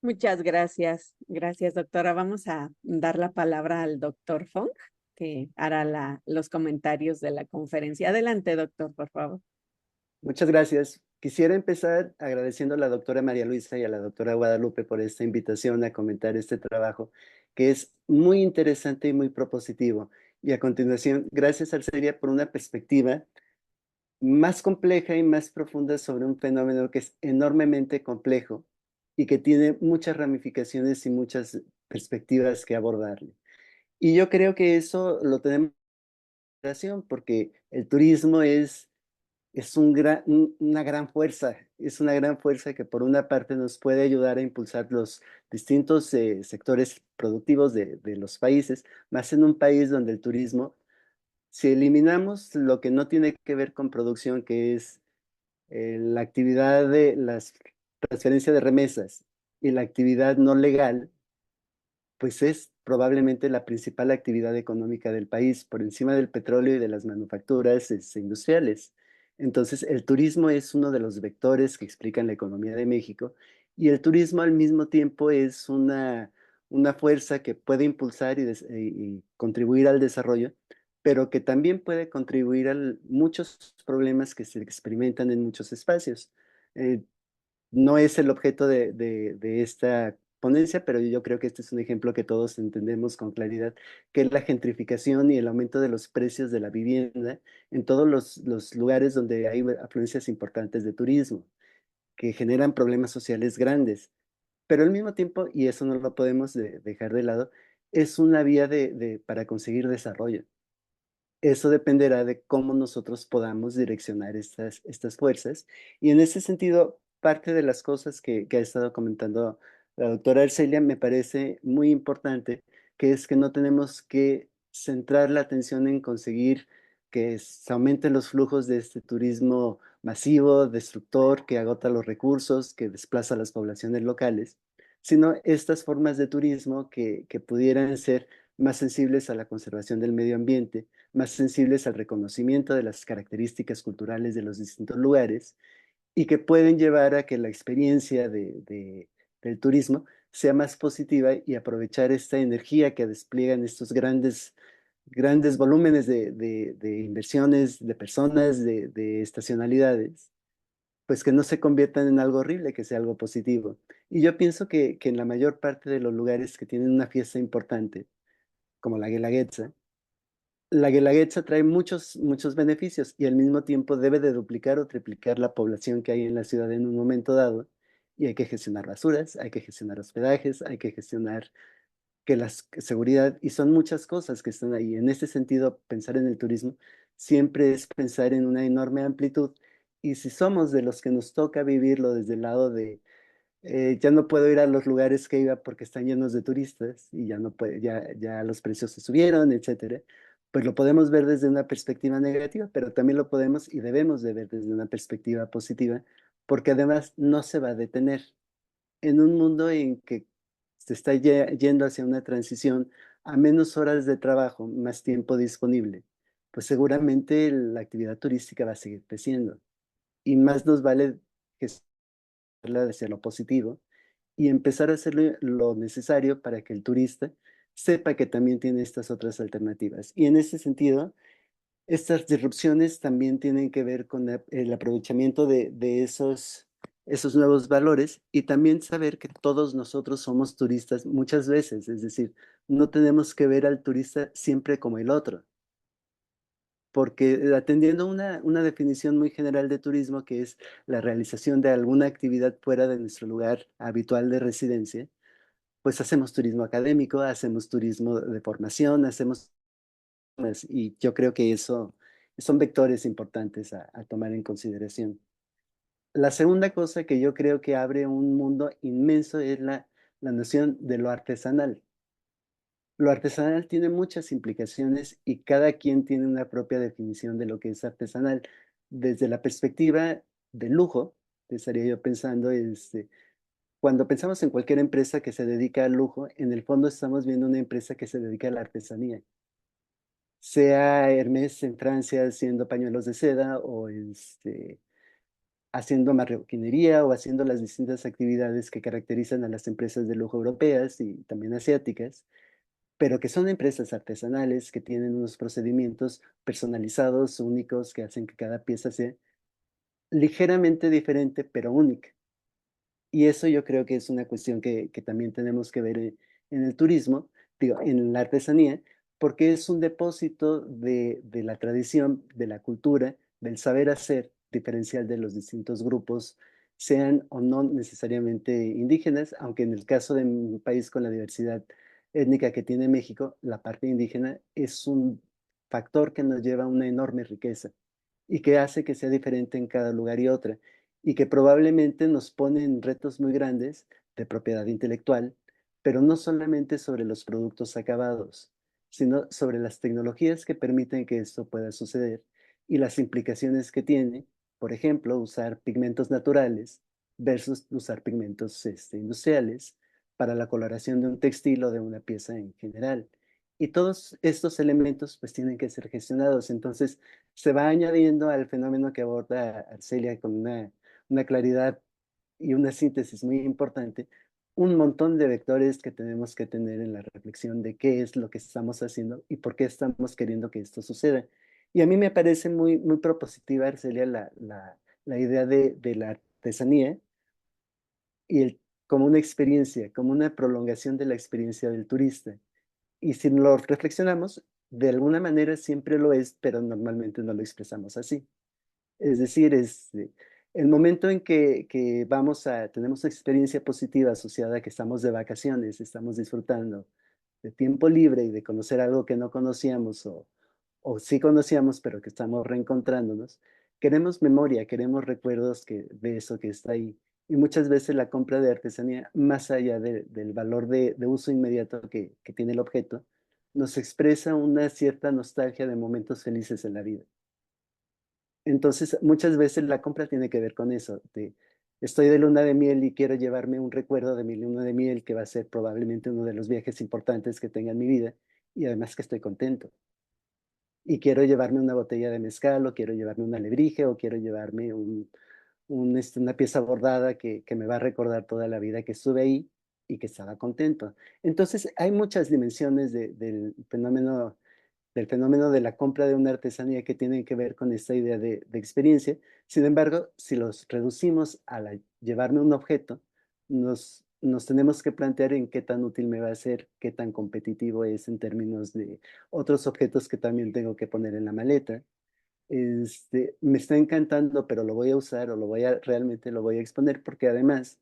Muchas gracias. Gracias, doctora. Vamos a dar la palabra al doctor Fong, que hará los comentarios de la conferencia. Adelante, doctor, por favor. Muchas gracias. Quisiera empezar agradeciendo a la doctora María Luisa y a la doctora Guadalupe por esta invitación a comentar este trabajo, que es muy interesante y muy propositivo. Y a continuación, gracias al CERIA por una perspectiva más compleja y más profunda sobre un fenómeno que es enormemente complejo y que tiene muchas ramificaciones y muchas perspectivas que abordarle. Y yo creo que eso lo tenemos en consideración porque el turismo es una gran fuerza, es una gran fuerza que por una parte nos puede ayudar a impulsar los distintos sectores productivos de los países, más en un país donde el turismo, si eliminamos lo que no tiene que ver con producción, que es la actividad de las transferencia de remesas y la actividad no legal, pues es probablemente la principal actividad económica del país, por encima del petróleo y de las manufacturas industriales. Entonces, el turismo es uno de los vectores que explican la economía de México y el turismo al mismo tiempo es una fuerza que puede impulsar y contribuir al desarrollo, pero que también puede contribuir a muchos problemas que se experimentan en muchos espacios. Eh, no es el objeto de esta ponencia, pero yo creo que este es un ejemplo que todos entendemos con claridad, que es la gentrificación y el aumento de los precios de la vivienda en todos los lugares donde hay afluencias importantes de turismo, que generan problemas sociales grandes. Pero al mismo tiempo, y eso no lo podemos dejar de lado, es una vía para conseguir desarrollo. Eso dependerá de cómo nosotros podamos direccionar estas fuerzas. Y en ese sentido, parte de las cosas que ha estado comentando la doctora Arcelia me parece muy importante, que es que no tenemos que centrar la atención en conseguir que se aumenten los flujos de este turismo masivo, destructor, que agota los recursos, que desplaza a las poblaciones locales, sino estas formas de turismo que pudieran ser más sensibles a la conservación del medio ambiente, más sensibles al reconocimiento de las características culturales de los distintos lugares y que pueden llevar a que la experiencia del turismo sea más positiva y aprovechar esta energía que despliegan estos grandes volúmenes de inversiones, de personas, de estacionalidades, pues que no se conviertan en algo horrible, que sea algo positivo. Y yo pienso que en la mayor parte de los lugares que tienen una fiesta importante, como la Guelaguetza, la Guelaguetza trae muchos beneficios y al mismo tiempo debe de duplicar o triplicar la población que hay en la ciudad en un momento dado. Y hay que gestionar basuras, hay que gestionar hospedajes, hay que gestionar que la seguridad, y son muchas cosas que están ahí. En ese sentido, pensar en el turismo siempre es pensar en una enorme amplitud. Y si somos de los que nos toca vivirlo desde el lado de ya no puedo ir a los lugares que iba porque están llenos de turistas y ya no puede, ya los precios se subieron, etcétera, pues lo podemos ver desde una perspectiva negativa, pero también lo podemos y debemos de ver desde una perspectiva positiva, porque además no se va a detener. En un mundo en que se está yendo hacia una transición a menos horas de trabajo, más tiempo disponible, pues seguramente la actividad turística va a seguir creciendo y más nos vale gestionarla hacia lo positivo y empezar a hacer lo necesario para que el turista sepa que también tiene estas otras alternativas. Y en ese sentido, estas disrupciones también tienen que ver con el aprovechamiento de esos nuevos valores y también saber que todos nosotros somos turistas muchas veces, es decir, no tenemos que ver al turista siempre como el otro, porque atendiendo una definición muy general de turismo, que es la realización de alguna actividad fuera de nuestro lugar habitual de residencia, pues hacemos turismo académico, hacemos turismo de formación, y yo creo que eso son vectores importantes a tomar en consideración. La segunda cosa que yo creo que abre un mundo inmenso es la noción de lo artesanal. Lo artesanal tiene muchas implicaciones y cada quien tiene una propia definición de lo que es artesanal. Desde la perspectiva de lujo, estaría yo pensando, cuando pensamos en cualquier empresa que se dedica al lujo, en el fondo estamos viendo una empresa que se dedica a la artesanía. Sea Hermès en Francia haciendo pañuelos de seda o haciendo marroquinería o haciendo las distintas actividades que caracterizan a las empresas de lujo europeas y también asiáticas, pero que son empresas artesanales que tienen unos procedimientos personalizados, únicos, que hacen que cada pieza sea ligeramente diferente, pero única. Y eso yo creo que es una cuestión que también tenemos que ver en el turismo, digo, en la artesanía, porque es un depósito de la tradición, de la cultura, del saber hacer diferencial de los distintos grupos, sean o no necesariamente indígenas, aunque en el caso de mi país con la diversidad étnica que tiene México, la parte indígena es un factor que nos lleva a una enorme riqueza y que hace que sea diferente en cada lugar y otra, y que probablemente nos pone en retos muy grandes de propiedad intelectual, pero no solamente sobre los productos acabados, sino sobre las tecnologías que permiten que esto pueda suceder y las implicaciones que tiene, por ejemplo, usar pigmentos naturales versus usar pigmentos industriales para la coloración de un textil o de una pieza en general. Y todos estos elementos pues tienen que ser gestionados. Entonces, se va añadiendo al fenómeno que aborda Arcelia con una claridad y una síntesis muy importante, un montón de vectores que tenemos que tener en la reflexión de qué es lo que estamos haciendo y por qué estamos queriendo que esto suceda. Y a mí me parece muy, muy propositiva, Arcelia, la idea de la artesanía y como una experiencia, como una prolongación de la experiencia del turista. Y si lo reflexionamos, de alguna manera siempre lo es, pero normalmente no lo expresamos así. Es decir, el momento en que tenemos una experiencia positiva asociada a que estamos de vacaciones, estamos disfrutando de tiempo libre y de conocer algo que no conocíamos o sí conocíamos, pero que estamos reencontrándonos, queremos memoria, queremos recuerdos de eso que está ahí. Y muchas veces la compra de artesanía, más allá del valor de uso inmediato que tiene el objeto, nos expresa una cierta nostalgia de momentos felices en la vida. Entonces, muchas veces la compra tiene que ver con eso, estoy de luna de miel y quiero llevarme un recuerdo de mi luna de miel que va a ser probablemente uno de los viajes importantes que tenga en mi vida y además que estoy contento. Y quiero llevarme una botella de mezcal o quiero llevarme un alebrije o quiero llevarme una pieza bordada que me va a recordar toda la vida que estuve ahí y que estaba contento. Entonces, hay muchas dimensiones del fenómeno de la compra de una artesanía que tienen que ver con esta idea de experiencia. Sin embargo, si los reducimos llevarme un objeto, nos tenemos que plantear en qué tan útil me va a ser, qué tan competitivo es en términos de otros objetos que también tengo que poner en la maleta. Me está encantando, pero lo voy a usar o realmente lo voy a exponer porque además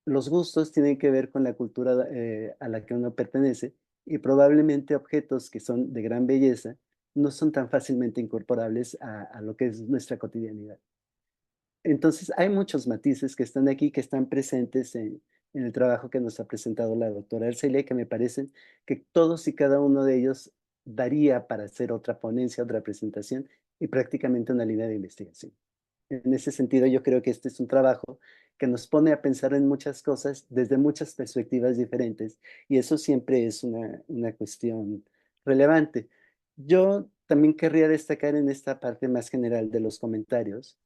los gustos tienen que ver con la cultura a la que uno pertenece y probablemente objetos que son de gran belleza no son tan fácilmente incorporables a lo que es nuestra cotidianidad. Entonces, hay muchos matices que están aquí, que están presentes en el trabajo que nos ha presentado la doctora Arcelia, que me parecen que todos y cada uno de ellos daría para hacer otra ponencia, otra presentación y prácticamente una línea de investigación. En ese sentido, yo creo que este es un trabajo que nos pone a pensar en muchas cosas desde muchas perspectivas diferentes y eso siempre es una cuestión relevante. Yo también querría destacar en esta parte más general de los comentarios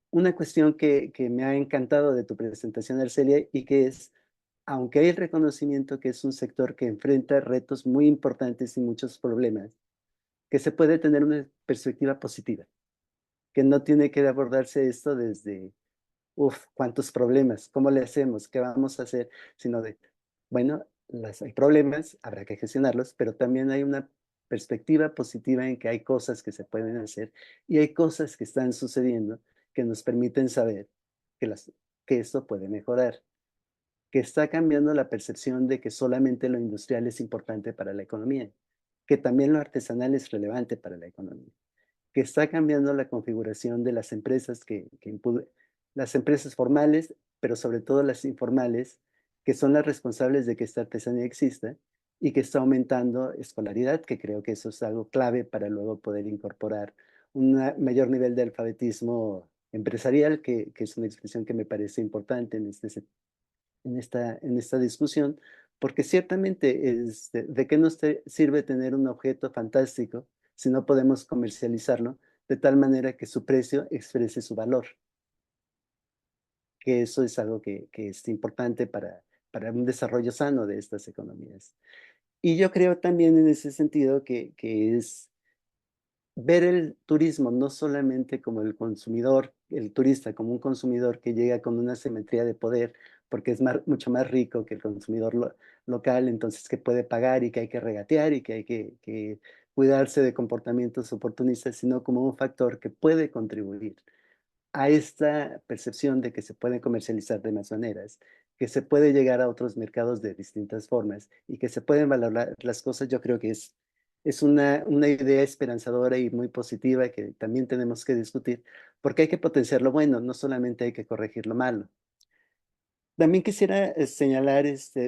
una cuestión que me ha encantado de tu presentación, Arcelia, y que es, aunque hay el reconocimiento que es un sector que enfrenta retos muy importantes y muchos problemas, que se puede tener una perspectiva positiva, que no tiene que abordarse esto desde, uff, cuántos problemas, cómo le hacemos, qué vamos a hacer, sino de, bueno, hay problemas, habrá que gestionarlos, pero también hay una perspectiva positiva en que hay cosas que se pueden hacer y hay cosas que están sucediendo que nos permiten saber que esto puede mejorar, que está cambiando la percepción de que solamente lo industrial es importante para la economía, que también lo artesanal es relevante para la economía, que está cambiando la configuración de las empresas las empresas formales, pero sobre todo las informales, que son las responsables de que esta artesanía exista y que está aumentando escolaridad, que creo que eso es algo clave para luego poder incorporar un mayor nivel de alfabetismo empresarial, que es una expresión que me parece importante en esta discusión, porque ciertamente de qué nos sirve tener un objeto fantástico si no podemos comercializarlo de tal manera que su precio exprese su valor. que eso es algo que es importante para un desarrollo sano de estas economías. Y yo creo también en ese sentido que es ver el turismo no solamente como el consumidor, el turista como un consumidor que llega con una simetría de poder, porque es mucho más rico que el consumidor local, entonces que puede pagar y que hay que regatear y que hay que cuidarse de comportamientos oportunistas, sino como un factor que puede contribuir a esta percepción de que se pueden comercializar de más maneras, que se puede llegar a otros mercados de distintas formas y que se pueden valorar las cosas, yo creo que es una idea esperanzadora y muy positiva que también tenemos que discutir, porque hay que potenciar lo bueno, no solamente hay que corregir lo malo. También quisiera señalar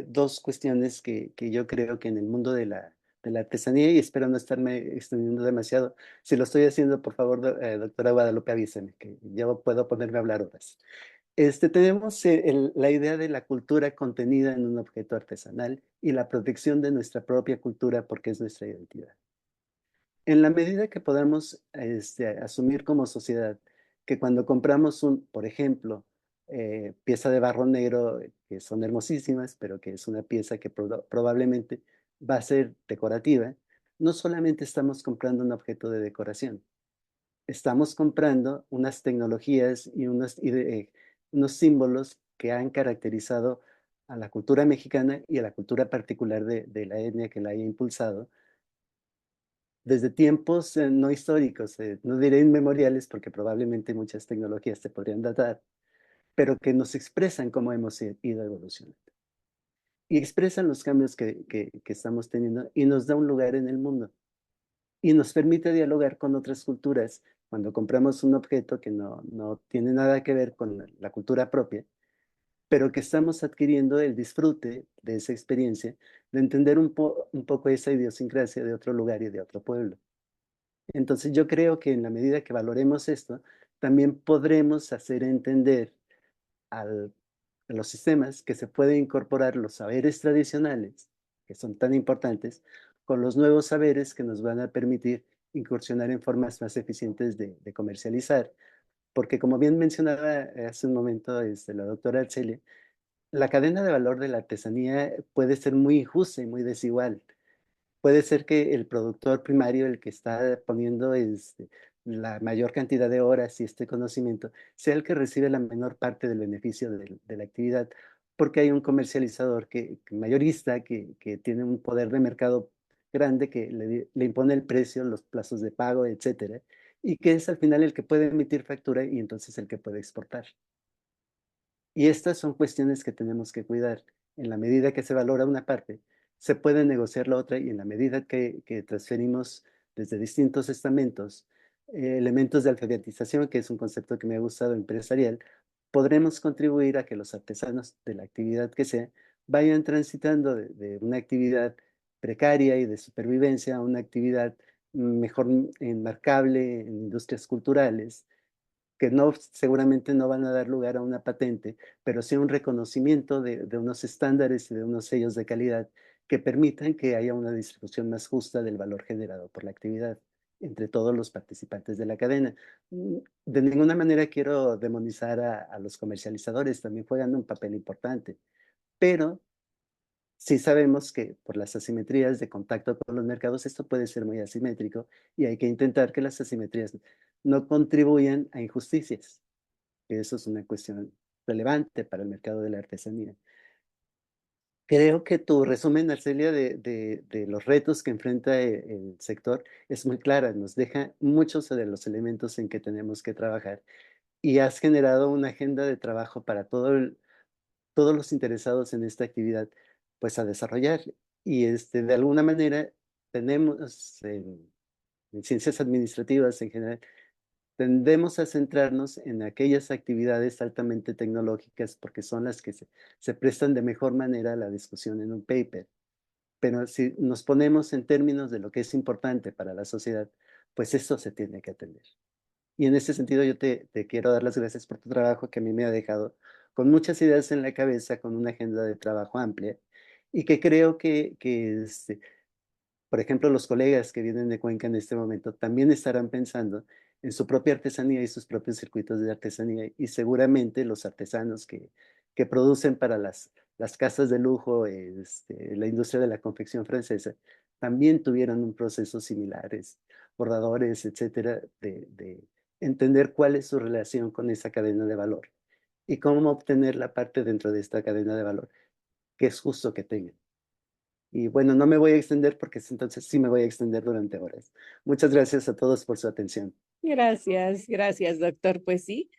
dos cuestiones que yo creo que en el mundo de la artesanía, y espero no estarme extendiendo demasiado, si lo estoy haciendo, por favor, doctora Guadalupe, avíseme, que yo puedo ponerme a hablar horas. Tenemos la idea de la cultura contenida en un objeto artesanal y la protección de nuestra propia cultura porque es nuestra identidad. En la medida que podamos asumir como sociedad que cuando compramos por ejemplo, pieza de barro negro, que son hermosísimas, pero que es una pieza que probablemente va a ser decorativa, no solamente estamos comprando un objeto de decoración, estamos comprando unas tecnologías y unos símbolos que han caracterizado a la cultura mexicana y a la cultura particular de la etnia que la haya impulsado desde tiempos no históricos, no diré inmemoriales porque probablemente muchas tecnologías te podrían datar, pero que nos expresan cómo hemos ido evolucionando. Y expresan los cambios que estamos teniendo y nos da un lugar en el mundo. Y nos permite dialogar con otras culturas cuando compramos un objeto que no tiene nada que ver con la cultura propia, pero que estamos adquiriendo el disfrute de esa experiencia, de entender un poco esa idiosincrasia de otro lugar y de otro pueblo. Entonces yo creo que en la medida que valoremos esto, también podremos hacer entender al, a los sistemas que se puede incorporar los saberes tradicionales, que son tan importantes, con los nuevos saberes que nos van a permitir incursionar en formas más eficientes de comercializar. Porque como bien mencionaba hace un momento la doctora Arcelia, la cadena de valor de la artesanía puede ser muy injusta y muy desigual. Puede ser que el productor primario, el que está poniendo la mayor cantidad de horas y este conocimiento, sea el que recibe la menor parte del beneficio de la actividad, porque hay un comercializador mayorista que tiene un poder de mercado grande que le impone el precio, los plazos de pago, etcétera, y que es al final el que puede emitir factura y entonces el que puede exportar. Y estas son cuestiones que tenemos que cuidar. En la medida que se valora una parte, se puede negociar la otra y en la medida que transferimos desde distintos estamentos elementos de alfabetización, que es un concepto que me ha gustado empresarial, podremos contribuir a que los artesanos de la actividad que sea vayan transitando de una actividad precaria y de supervivencia a una actividad mejor enmarcable en industrias culturales que seguramente no van a dar lugar a una patente, pero sí un reconocimiento de unos estándares y de unos sellos de calidad que permitan que haya una distribución más justa del valor generado por la actividad entre todos los participantes de la cadena. De ninguna manera quiero demonizar a los comercializadores, también juegan un papel importante, pero sí sabemos que por las asimetrías de contacto con los mercados esto puede ser muy asimétrico y hay que intentar que las asimetrías no contribuyan a injusticias. Eso es una cuestión relevante para el mercado de la artesanía. Creo que tu resumen, Arcelia, de los retos que enfrenta el sector es muy clara, nos deja muchos de los elementos en que tenemos que trabajar y has generado una agenda de trabajo para todos los interesados en esta actividad, pues a desarrollar. Y de alguna manera tenemos en ciencias administrativas en general, tendemos a centrarnos en aquellas actividades altamente tecnológicas porque son las que se prestan de mejor manera a la discusión en un paper. Pero si nos ponemos en términos de lo que es importante para la sociedad, pues eso se tiene que atender. Y en ese sentido yo te quiero dar las gracias por tu trabajo que a mí me ha dejado con muchas ideas en la cabeza, con una agenda de trabajo amplia y que creo por ejemplo, los colegas que vienen de Cuenca en este momento también estarán pensando en su propia artesanía y sus propios circuitos de artesanía. Y seguramente los artesanos que producen para las casas de lujo, la industria de la confección francesa, también tuvieron un proceso similares, bordadores, etcétera, de entender cuál es su relación con esa cadena de valor y cómo obtener la parte dentro de esta cadena de valor que es justo que tengan. Y bueno, no me voy a extender porque entonces sí me voy a extender durante horas. Muchas gracias a todos por su atención. Gracias, doctor. Pues sí,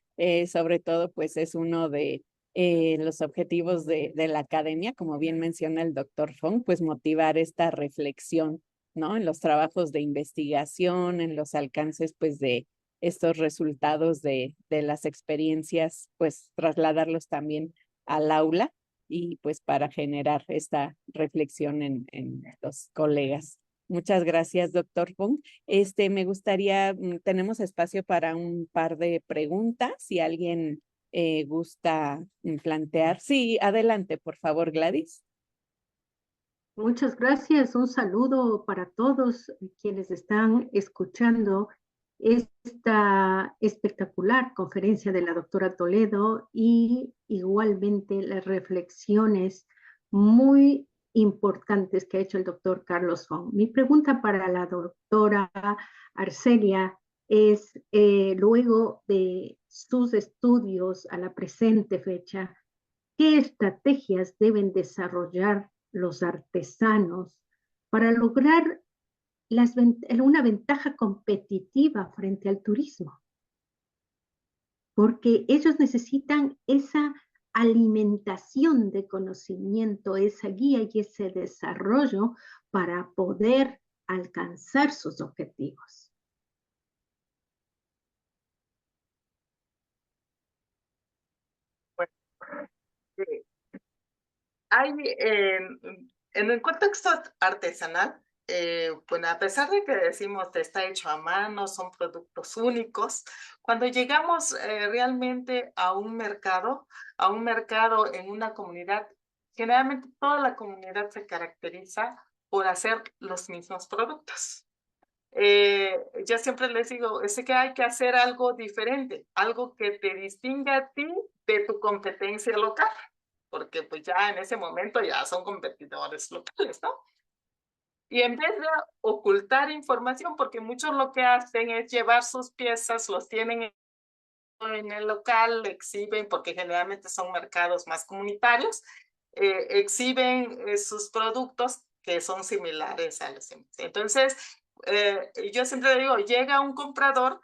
sobre todo, pues es uno de los objetivos de la academia, como bien menciona el doctor Fong, pues motivar esta reflexión, ¿no? En los trabajos de investigación, en los alcances, pues de estos resultados de las experiencias, pues trasladarlos también al aula y pues para generar esta reflexión en los colegas. Muchas gracias, doctor Fong. Me gustaría, tenemos espacio para un par de preguntas, si alguien gusta plantear. Sí, adelante, por favor, Gladys. Muchas gracias. Un saludo para todos quienes están escuchando esta espectacular conferencia de la doctora Toledo y igualmente las reflexiones muy importantes que ha hecho el doctor Carlos Fong. Mi pregunta para la doctora Arcelia es, luego de sus estudios a la presente fecha, ¿qué estrategias deben desarrollar los artesanos para lograr una ventaja competitiva frente al turismo? Porque ellos necesitan esa alimentación de conocimiento, esa guía y ese desarrollo para poder alcanzar sus objetivos. Bueno, sí. Hay, en el contexto artesanal, bueno, a pesar de que decimos que está hecho a mano, son productos únicos, cuando llegamos realmente a un mercado en una comunidad, generalmente toda la comunidad se caracteriza por hacer los mismos productos. Yo siempre les digo, es que hay que hacer algo diferente, algo que te distinga a ti de tu competencia local, porque pues ya en ese momento ya son competidores locales, ¿no? Y en vez de ocultar información, porque muchos lo que hacen es llevar sus piezas, los tienen en el local, exhiben, porque generalmente son mercados más comunitarios, exhiben sus productos que son similares a los demás. Entonces, yo siempre digo, llega un comprador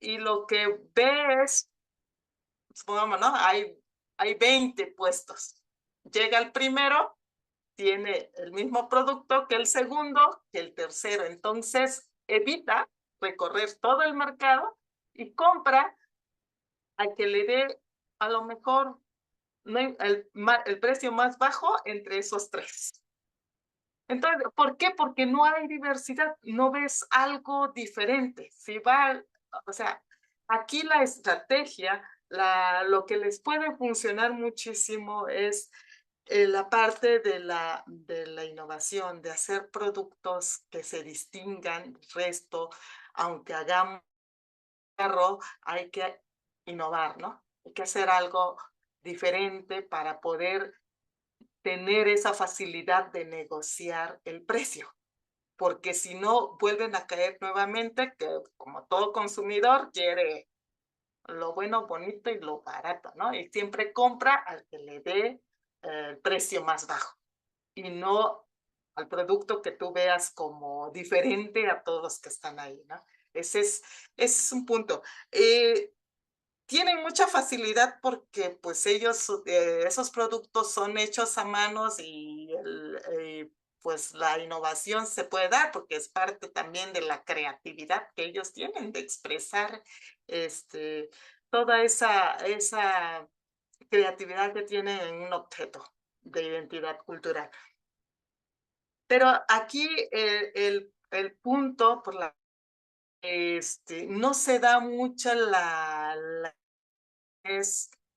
y lo que ve es, supongamos, ¿no? Hay 20 puestos. Llega el primero, tiene el mismo producto que el segundo, que el tercero. Entonces, evita recorrer todo el mercado y compra al que le dé a lo mejor el precio más bajo entre esos tres. Entonces, ¿por qué? Porque no hay diversidad, no ves algo diferente. Si va, o sea, aquí la estrategia, lo que les puede funcionar muchísimo es la parte de la innovación, de hacer productos que se distingan del resto, aunque hagamos carro, hay que innovar, ¿no? Hay que hacer algo diferente para poder tener esa facilidad de negociar el precio, porque si no vuelven a caer nuevamente, que como todo consumidor quiere lo bueno, bonito y lo barato, ¿no? Y siempre compra al que le dé el precio más bajo y no al producto que tú veas como diferente a todos los que están ahí, ¿no? Ese es un punto. Tienen mucha facilidad porque pues ellos, esos productos son hechos a manos y pues la innovación se puede dar porque es parte también de la creatividad que ellos tienen de expresar toda esa creatividad que tienen en un objeto de identidad cultural. Pero aquí el punto por la no se da mucha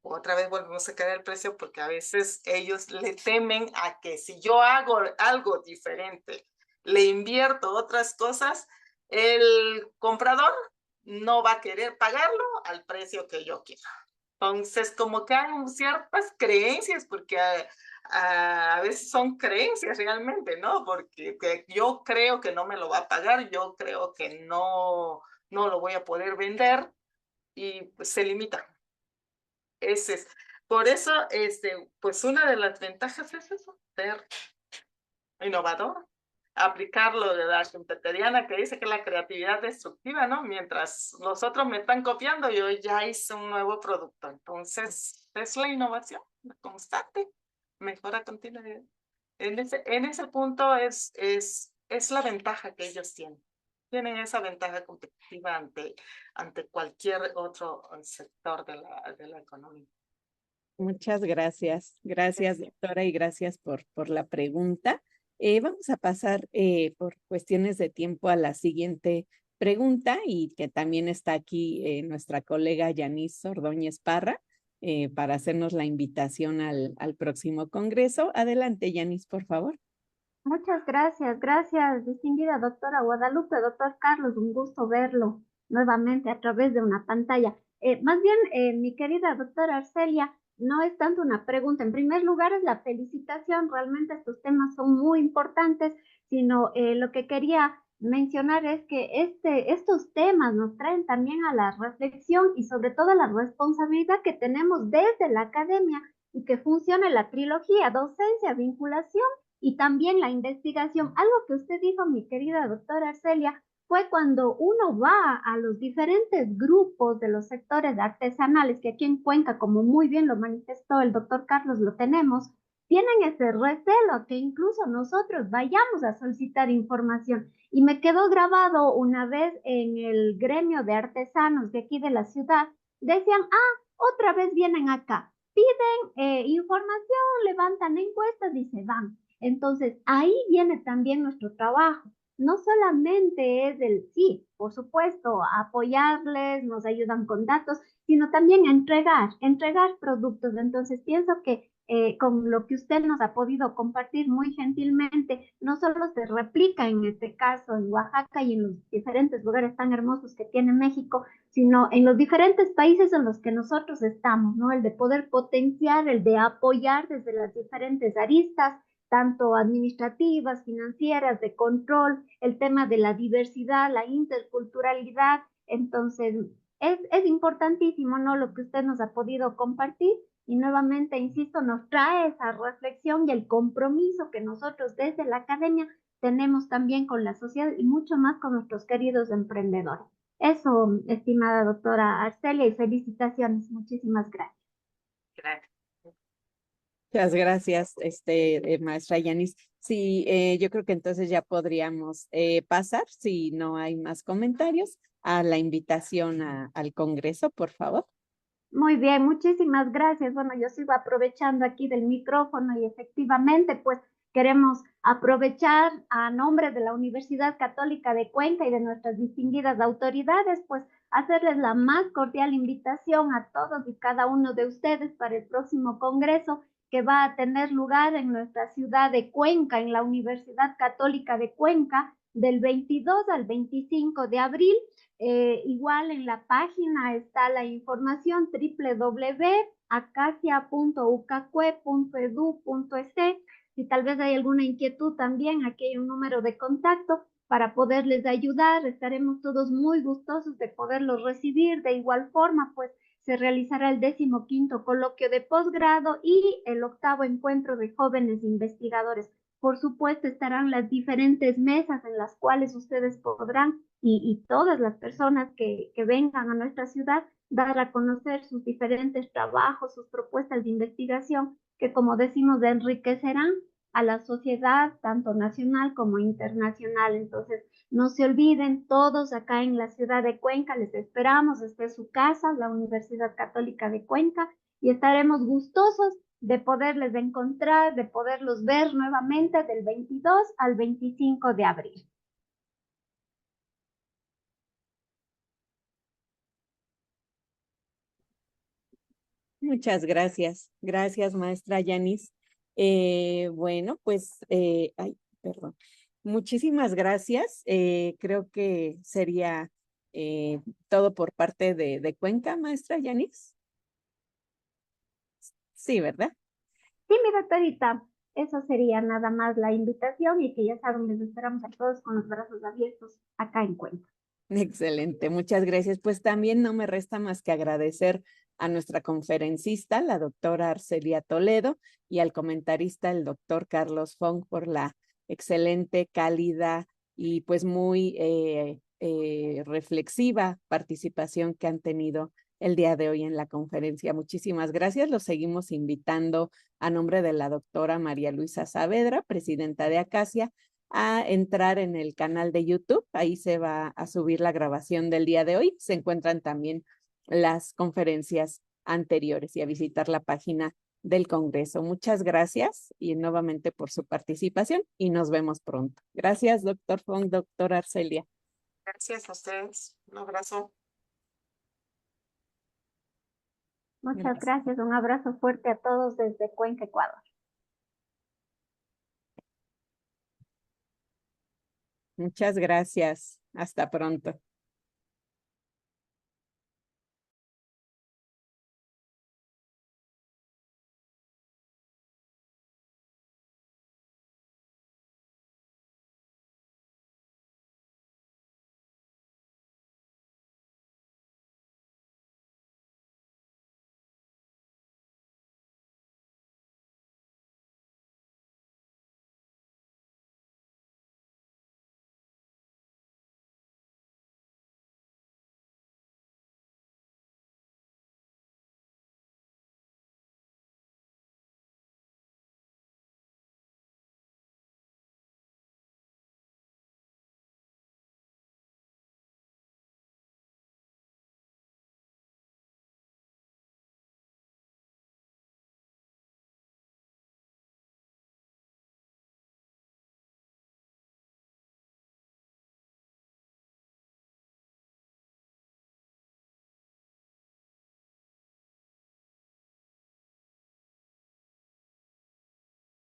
otra vez volvemos a caer el precio porque a veces ellos le temen a que si yo hago algo diferente, le invierto otras cosas, el comprador no va a querer pagarlo al precio que yo quiero. Entonces, como que hay ciertas creencias, porque a veces son creencias realmente, ¿no? Porque yo creo que no me lo va a pagar, yo creo que no lo voy a poder vender y pues, se limita. Por eso, pues una de las ventajas es eso, ser innovador, aplicar lo de la schumpeteriana que dice que la creatividad destructiva, ¿no? Mientras los otros me están copiando, yo ya hice un nuevo producto. Entonces, es la innovación constante, mejora continua. En ese punto es la ventaja que ellos tienen. Tienen esa ventaja competitiva ante cualquier otro sector de la economía. Muchas gracias. Gracias, doctora, y gracias por la pregunta. Vamos a pasar por cuestiones de tiempo a la siguiente pregunta y que también está aquí nuestra colega Yanis Ordóñez Parra para hacernos la invitación al próximo congreso. Adelante, Yanis, por favor. Muchas gracias, distinguida doctora Guadalupe, doctor Carlos, un gusto verlo nuevamente a través de una pantalla. Más bien, mi querida doctora Arcelia, no es tanto una pregunta, en primer lugar es la felicitación, realmente estos temas son muy importantes, sino lo que quería mencionar es que estos temas nos traen también a la reflexión y sobre todo a la responsabilidad que tenemos desde la academia y que funcione la trilogía, docencia, vinculación y también la investigación. Algo que usted dijo, mi querida doctora Arcelia, fue cuando uno va a los diferentes grupos de los sectores artesanales, que aquí en Cuenca, como muy bien lo manifestó el doctor Carlos, lo tenemos, tienen ese recelo que incluso nosotros vayamos a solicitar información. Y me quedó grabado una vez en el gremio de artesanos de aquí de la ciudad, decían, otra vez vienen acá, piden información, levantan encuestas y se van. Entonces, ahí viene también nuestro trabajo. No solamente es sí, por supuesto, apoyarles, nos ayudan con datos, sino también entregar productos. Entonces, pienso que con lo que usted nos ha podido compartir muy gentilmente, no solo se replica en este caso en Oaxaca y en los diferentes lugares tan hermosos que tiene México, sino en los diferentes países en los que nosotros estamos, ¿no? El de poder potenciar, el de apoyar desde las diferentes aristas, tanto administrativas, financieras, de control, el tema de la diversidad, la interculturalidad. Entonces, es importantísimo, ¿no? Lo que usted nos ha podido compartir y nuevamente, insisto, nos trae esa reflexión y el compromiso que nosotros desde la academia tenemos también con la sociedad y mucho más con nuestros queridos emprendedores. Eso, estimada doctora Arcelia, y felicitaciones. Muchísimas gracias. Gracias. Muchas gracias, maestra Yanis. Sí, yo creo que entonces ya podríamos pasar, si no hay más comentarios, a la invitación al Congreso, por favor. Muy bien, muchísimas gracias. Bueno, yo sigo aprovechando aquí del micrófono y efectivamente, pues queremos aprovechar a nombre de la Universidad Católica de Cuenca y de nuestras distinguidas autoridades, pues hacerles la más cordial invitación a todos y cada uno de ustedes para el próximo congreso que va a tener lugar en nuestra ciudad de Cuenca, en la Universidad Católica de Cuenca, del 22 al 25 de abril. Igual en la página está la información www.acacia.ucacue.edu.es. Si tal vez hay alguna inquietud también, aquí hay un número de contacto para poderles ayudar. Estaremos todos muy gustosos de poderlos recibir. De igual forma, pues se realizará el 15º coloquio de posgrado y el 8º encuentro de jóvenes investigadores. Por supuesto, estarán las diferentes mesas en las cuales ustedes podrán y todas las personas que vengan a nuestra ciudad dar a conocer sus diferentes trabajos, sus propuestas de investigación, que como decimos, enriquecerán a la sociedad, tanto nacional como internacional. Entonces, no se olviden, todos acá en la ciudad de Cuenca, les esperamos, esta es su casa, la Universidad Católica de Cuenca, y estaremos gustosos de poderles encontrar, de poderlos ver nuevamente del 22 al 25 de abril. Muchas gracias. Gracias, maestra Yanis. Bueno, pues, ay, perdón. Muchísimas gracias. Creo que sería todo por parte de Cuenca, maestra Yanis. Sí, ¿verdad? Sí, mi doctorita, eso sería nada más la invitación y que ya saben, les esperamos a todos con los brazos abiertos acá en Cuenca. Excelente, muchas gracias. Pues también no me resta más que agradecer a nuestra conferencista, la doctora Arcelia Toledo, y al comentarista, el doctor Carlos Fong, por la excelente, cálida y pues muy reflexiva participación que han tenido el día de hoy en la conferencia. Muchísimas gracias. Los seguimos invitando a nombre de la doctora María Luisa Saavedra, presidenta de Acacia, a entrar en el canal de YouTube. Ahí se va a subir la grabación del día de hoy. Se encuentran también las conferencias anteriores y a visitar la página del Congreso. Muchas gracias y nuevamente por su participación y nos vemos pronto. Gracias, doctor Fong, doctora Arcelia. Gracias a ustedes. Un abrazo. Muchas gracias. Un abrazo fuerte a todos desde Cuenca, Ecuador. Muchas gracias. Hasta pronto.